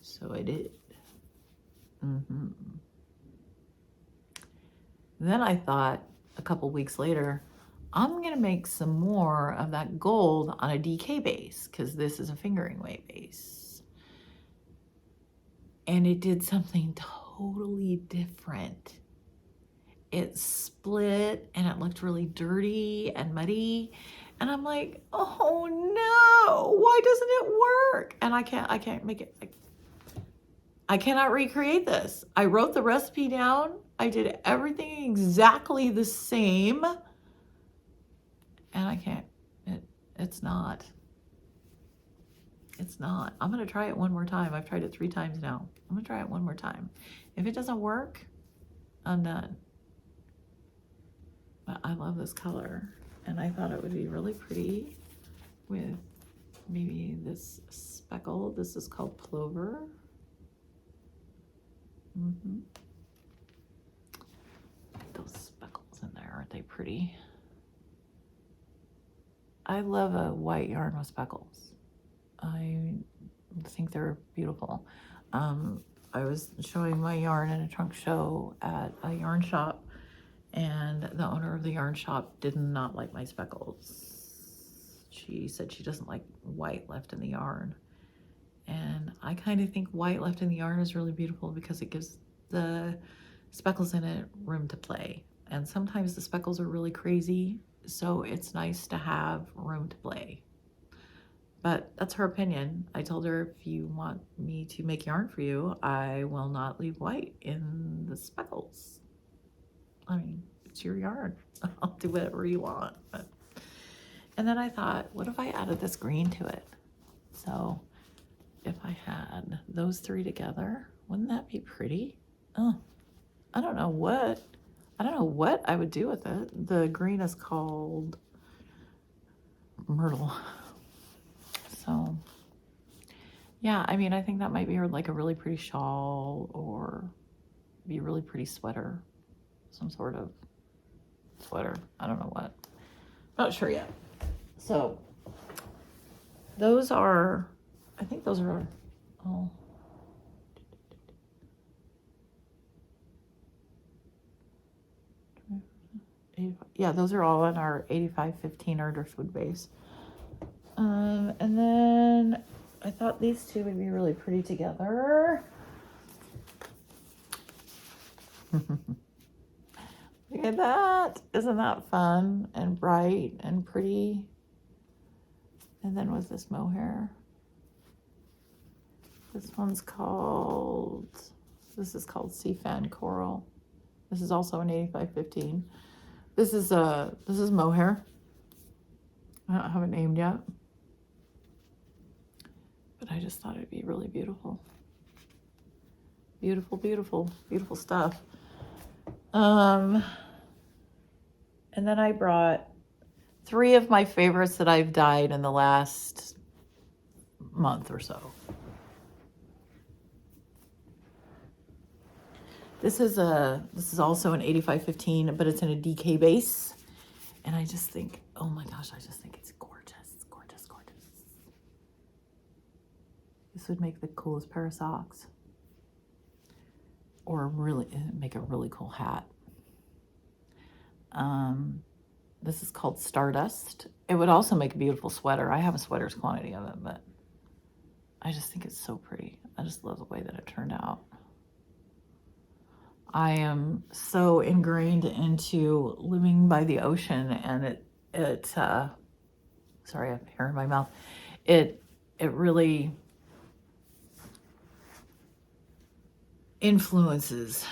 Speaker 1: So I did. Then I thought a couple weeks later, I'm gonna make some more of that gold on a DK base because this is a fingering weight base. And it did something totally different. It split and it looked really dirty and muddy. And I'm like, oh no, why doesn't it work? And I can't make it. I cannot recreate this. I wrote the recipe down. I did everything exactly the same. And I can't, it's not. I'm gonna try it one more time. I've tried it 3 times now. I'm gonna try it one more time. If it doesn't work, I'm done. But I love this color, and I thought it would be really pretty with maybe this speckle. This is called Plover. Those speckles in there, aren't they pretty? I love a white yarn with speckles. I think they're beautiful. I was showing my yarn in a trunk show at a yarn shop, and the owner of the yarn shop did not like my speckles. She said she doesn't like white left in the yarn. And I kind of think white left in the yarn is really beautiful because it gives the speckles in it room to play. And sometimes the speckles are really crazy, so it's nice to have room to play. But that's her opinion. I told her, if you want me to make yarn for you, I will not leave white in the speckles. I mean, it's your yarn. I'll do whatever you want. But... And then I thought, what if I added this green to it? So if I had those three together, wouldn't that be pretty? Oh, I don't know what I would do with it. The green is called Myrtle. So yeah, I mean, I think that might be like a really pretty shawl, or be a really pretty sweater, some sort of sweater. I don't know what. Not sure yet. So those are, I think those are, oh. Yeah, those are all in our 8515 or Driftwood base. And then I thought these two would be really pretty together. Look at that. Isn't that fun and bright and pretty? And then with this mohair. This one's called, this is called Sea Fan Coral. This is also an 8515. This is mohair. I don't have it named yet. But I just thought it'd be really beautiful. Beautiful, beautiful, beautiful stuff. And then I brought 3 of my favorites that I've dyed in the last month or so. This is also an 8515, but it's in a DK base. And I just think, oh my gosh, I just think it's gorgeous. Gorgeous, gorgeous. This would make the coolest pair of socks. Or really make a really cool hat. This is called Stardust. It would also make a beautiful sweater. I have a sweater's quantity of it, but I just think it's so pretty. I just love the way that it turned out. I am so ingrained into living by the ocean, and sorry, I have hair in my mouth. It really influences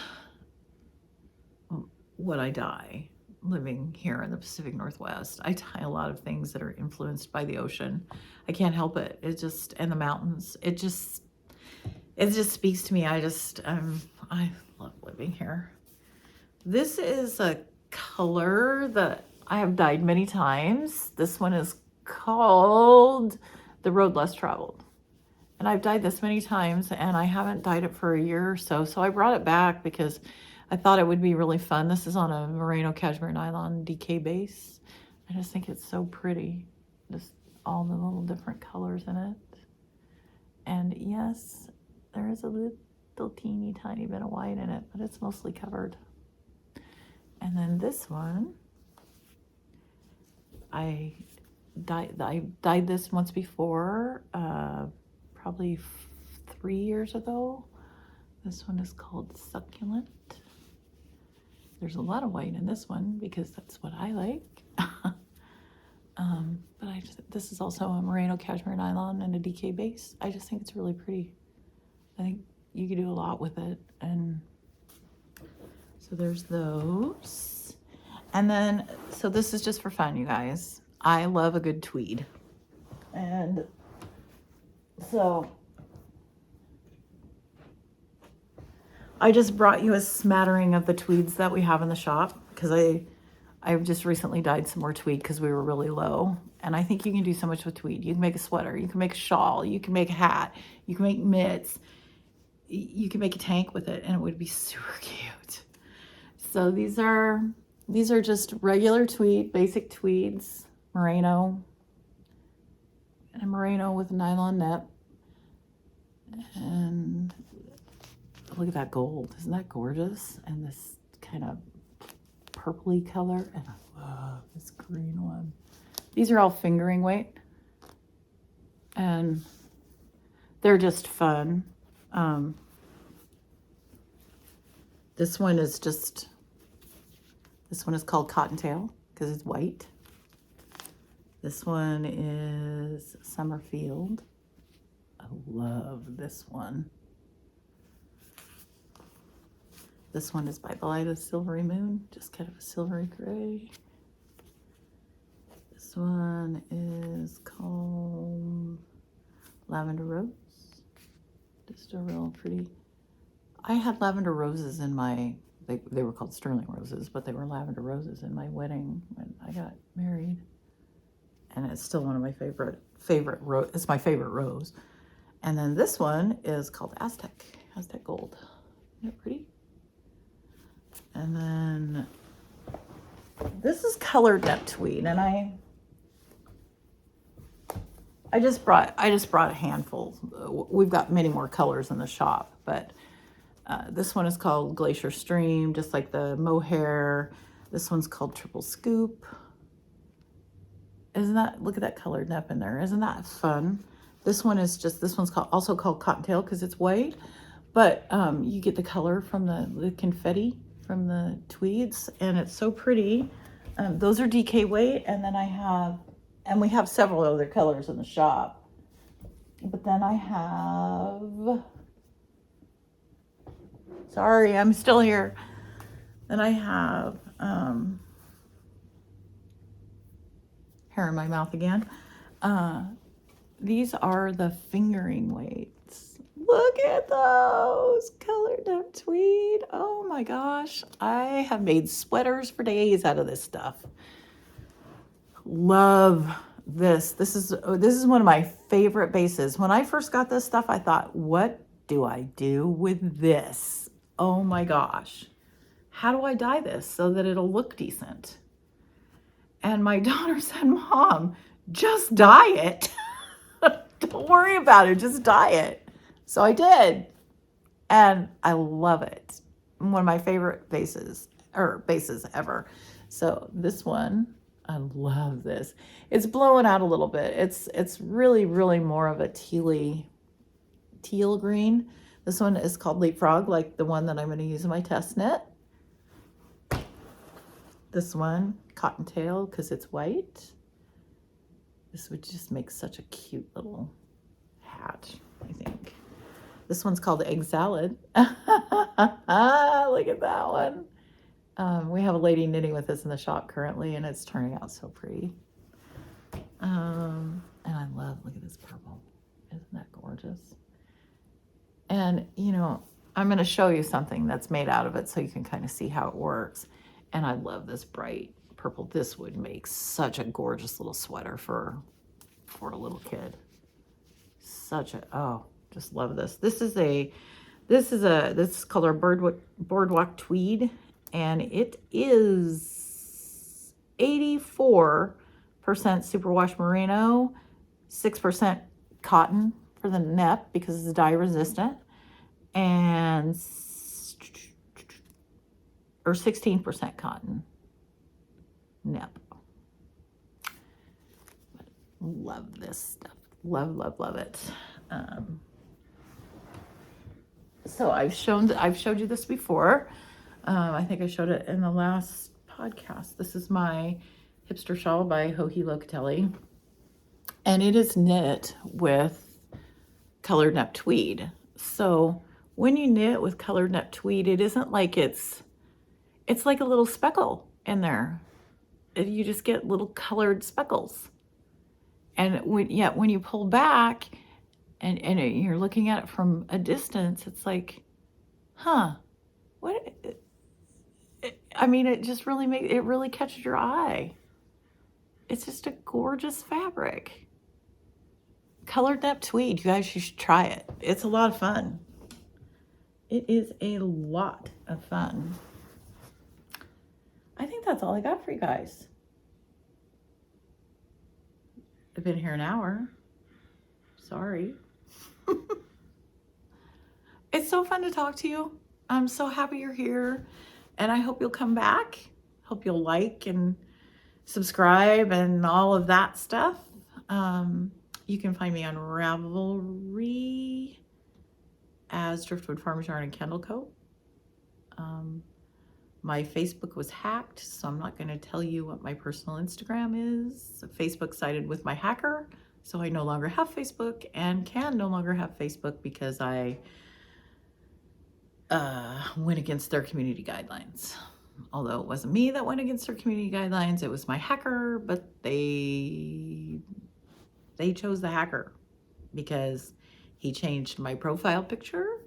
Speaker 1: what I dye living here in the Pacific Northwest. I dye a lot of things that are influenced by the ocean. I can't help it. It just, and the mountains, it just speaks to me. I love living here. This is a color that I have dyed many times. This one is called The Road Less Traveled. And I've dyed this many times, and I haven't dyed it for a year or so. So I brought it back because I thought it would be really fun. This is on a merino cashmere nylon DK base. I just think it's so pretty. Just all the little different colors in it. And yes, there is a little teeny tiny bit of white in it, but it's mostly covered. And then this one, I dyed this once before, probably 3 years ago. This one is called Succulent. There's a lot of white in this one because that's what I like. But this is also a merino cashmere nylon and a DK base. I just think it's really pretty. I think you could do a lot with it. And so there's those. And then, so this is just for fun, you guys. I love a good tweed. And so I just brought you a smattering of the tweeds that we have in the shop because I've just recently dyed some more tweed because we were really low. And I think you can do so much with tweed. You can make a sweater, you can make a shawl, you can make a hat, you can make mitts, you can make a tank with it, and it would be super cute. So these are just regular tweed, basic tweeds, merino. And a merino with a nylon net. And look at that gold. Isn't that gorgeous? And this kind of purpley color. And I love this green one. These are all fingering weight. And they're just fun. This one is called Cottontail because it's white. This one is Summerfield. I love this one. This one is By the Light of the Silvery Moon, just kind of a silvery gray. This one is called Lavender Rose. Just a real pretty. I had lavender roses in my, they were called sterling roses, but they were lavender roses in my wedding when I got married. And it's still one of my favorite it's my favorite rose. And then this one is called Aztec Gold. Isn't it pretty? And then this is colored net tweed, and I just brought a handful. We've got many more colors in the shop, but this one is called Glacier Stream, just like the mohair. This one's called Triple Scoop. Look at that colored nep in there. Isn't that fun? This one's also called Cottontail because it's white, but you get the color from the confetti from the tweeds, and it's so pretty. Those are DK weight, and then we have several other colors in the shop. But then I have, sorry, I'm still here. Then I have, hair in my mouth again. These are the fingering weights. Look at those colored up tweed. Oh my gosh. I have made sweaters for days out of this stuff. Love this. This is one of my favorite bases. When I first got this stuff, I thought, what do I do with this? Oh my gosh. How do I dye this so that it'll look decent? And my daughter said, Mom, just dye it. Don't worry about it. Just dye it. So I did. And I love it. One of my favorite bases ever. So this one, I love this. It's blowing out a little bit. It's really, really more of a teal green. This one is called Leapfrog, like the one that I'm going to use in my test knit. This one, Cottontail, because it's white. This would just make such a cute little hat, I think. This one's called Egg Salad. Look at that one. We have a lady knitting with us in the shop currently, and it's turning out so pretty. And I love, look at this purple. Isn't that gorgeous? And, I'm going to show you something that's made out of it so you can kind of see how it works. And I love this bright purple. This would make such a gorgeous little sweater for a little kid. Just love this. This is called our boardwalk tweed, and it is 84% superwash merino, 6% cotton for the nep because it's dye resistant, and 16% cotton nep. Love this stuff. Love, love, love it. So I've showed you this before. I think I showed it in the last podcast. This is my hipster shawl by Joji Locatelli, and it is knit with colored nep tweed. So when you knit with colored nep tweed, it isn't like it's like a little speckle in there. You just get little colored speckles. And when you pull back and you're looking at it from a distance, it's like, what? It just really catches your eye. It's just a gorgeous fabric. Colored nep tweed, you guys, you should try it. It's a lot of fun. It is a lot of fun. I think that's all I got for you guys. I've been here an hour. Sorry. It's so fun to talk to you. I'm so happy you're here, and I hope you'll come back. Hope you'll like and subscribe and all of that stuff. You can find me on Ravelry as Driftwood Farmers Yarn and Candle Co. My Facebook was hacked, so I'm not going to tell you what my personal Instagram is. Facebook sided with my hacker, so I no longer have Facebook and can no longer have Facebook because I went against their community guidelines. Although it wasn't me that went against their community guidelines, it was my hacker, but they chose the hacker because he changed my profile picture,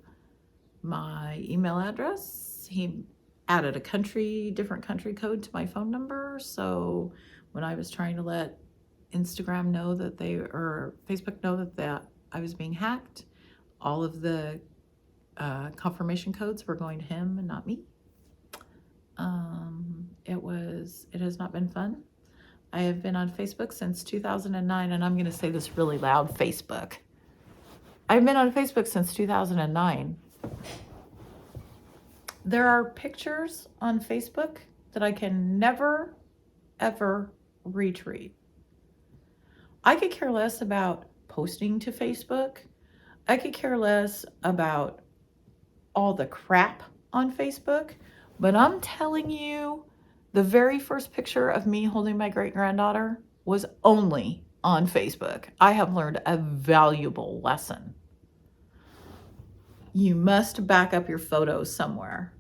Speaker 1: my email address. He added a different country code to my phone number. So when I was trying to let Instagram know that Facebook know that I was being hacked, all of the confirmation codes were going to him and not me. It has not been fun. I have been on Facebook since 2009, and I'm going to say this really loud, Facebook. I've been on Facebook since 2009. There are pictures on Facebook that I can never, ever retweet. I could care less about posting to Facebook. I could care less about all the crap on Facebook, but I'm telling you, the very first picture of me holding my great-granddaughter was only on Facebook. I have learned a valuable lesson. You must back up your photos somewhere.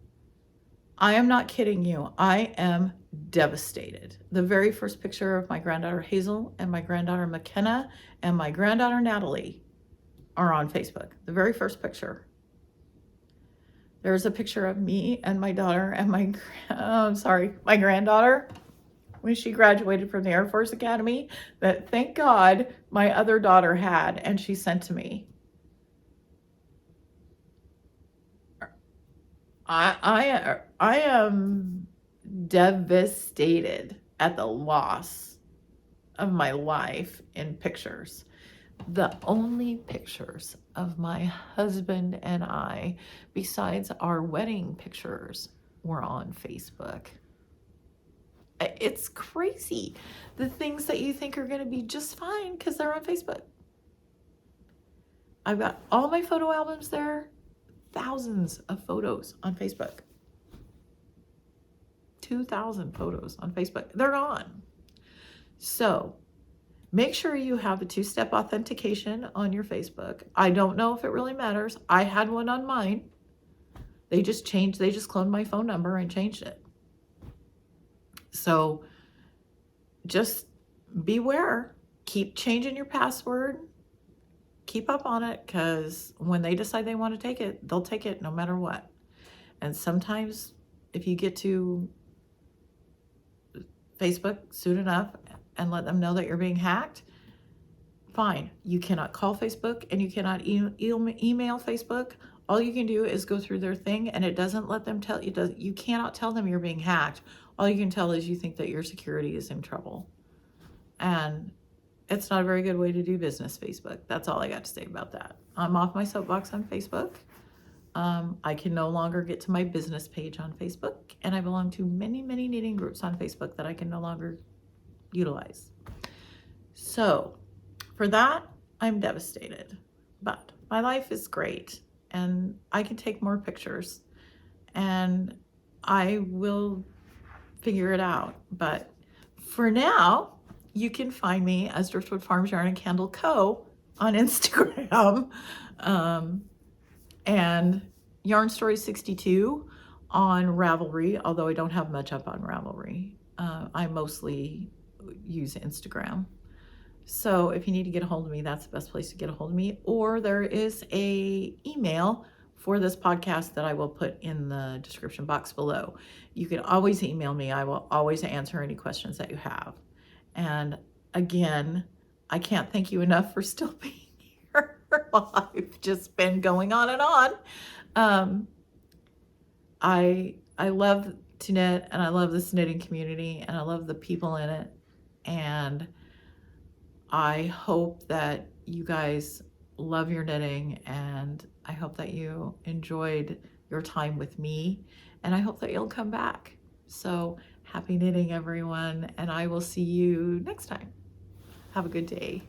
Speaker 1: I am not kidding you. I am devastated. The very first picture of my granddaughter Hazel and my granddaughter McKenna and my granddaughter Natalie are on Facebook. The very first picture. There's a picture of me and my daughter and my granddaughter when she graduated from the Air Force Academy that, thank God, my other daughter had, and she sent to me. I am devastated at the loss of my life in pictures. The only pictures of my husband and I, besides our wedding pictures, were on Facebook. It's crazy. The things that you think are going to be just fine because they're on Facebook. I've got all my photo albums there, thousands of photos on Facebook. 2,000 photos on Facebook. They're gone. So make sure you have a two-step authentication on your Facebook. I don't know if it really matters. I had one on mine. They just cloned my phone number and changed it. So just beware. Keep changing your password. Keep up on it, because when they decide they want to take it, they'll take it no matter what. And sometimes if you get to Facebook soon enough and let them know that you're being hacked, fine. You cannot call Facebook and you cannot email Facebook. All you can do is go through their thing, and it doesn't let them tell you. You cannot tell them you're being hacked. All you can tell is you think that your security is in trouble. And it's not a very good way to do business, Facebook. That's all I got to say about that. I'm off my soapbox on Facebook. I can no longer get to my business page on Facebook, and I belong to many, many knitting groups on Facebook that I can no longer utilize. So for that, I'm devastated, but my life is great, and I can take more pictures, and I will figure it out. But for now, you can find me as Driftwood Farms Yarn and Candle Co. on Instagram, and Yarn Story 62 on Ravelry, although I don't have much up on Ravelry. I mostly use Instagram. So if you need to get a hold of me, that's the best place to get a hold of me. Or there is a email for this podcast that I will put in the description box below. You can always email me. I will always answer any questions that you have. And again, I can't thank you enough for still being here. I've just been going on and on. I love to knit, and I love this knitting community, and I love the people in it. And I hope that you guys love your knitting, and I hope that you enjoyed your time with me, and I hope that you'll come back. So happy knitting, everyone, and I will see you next time. Have a good day.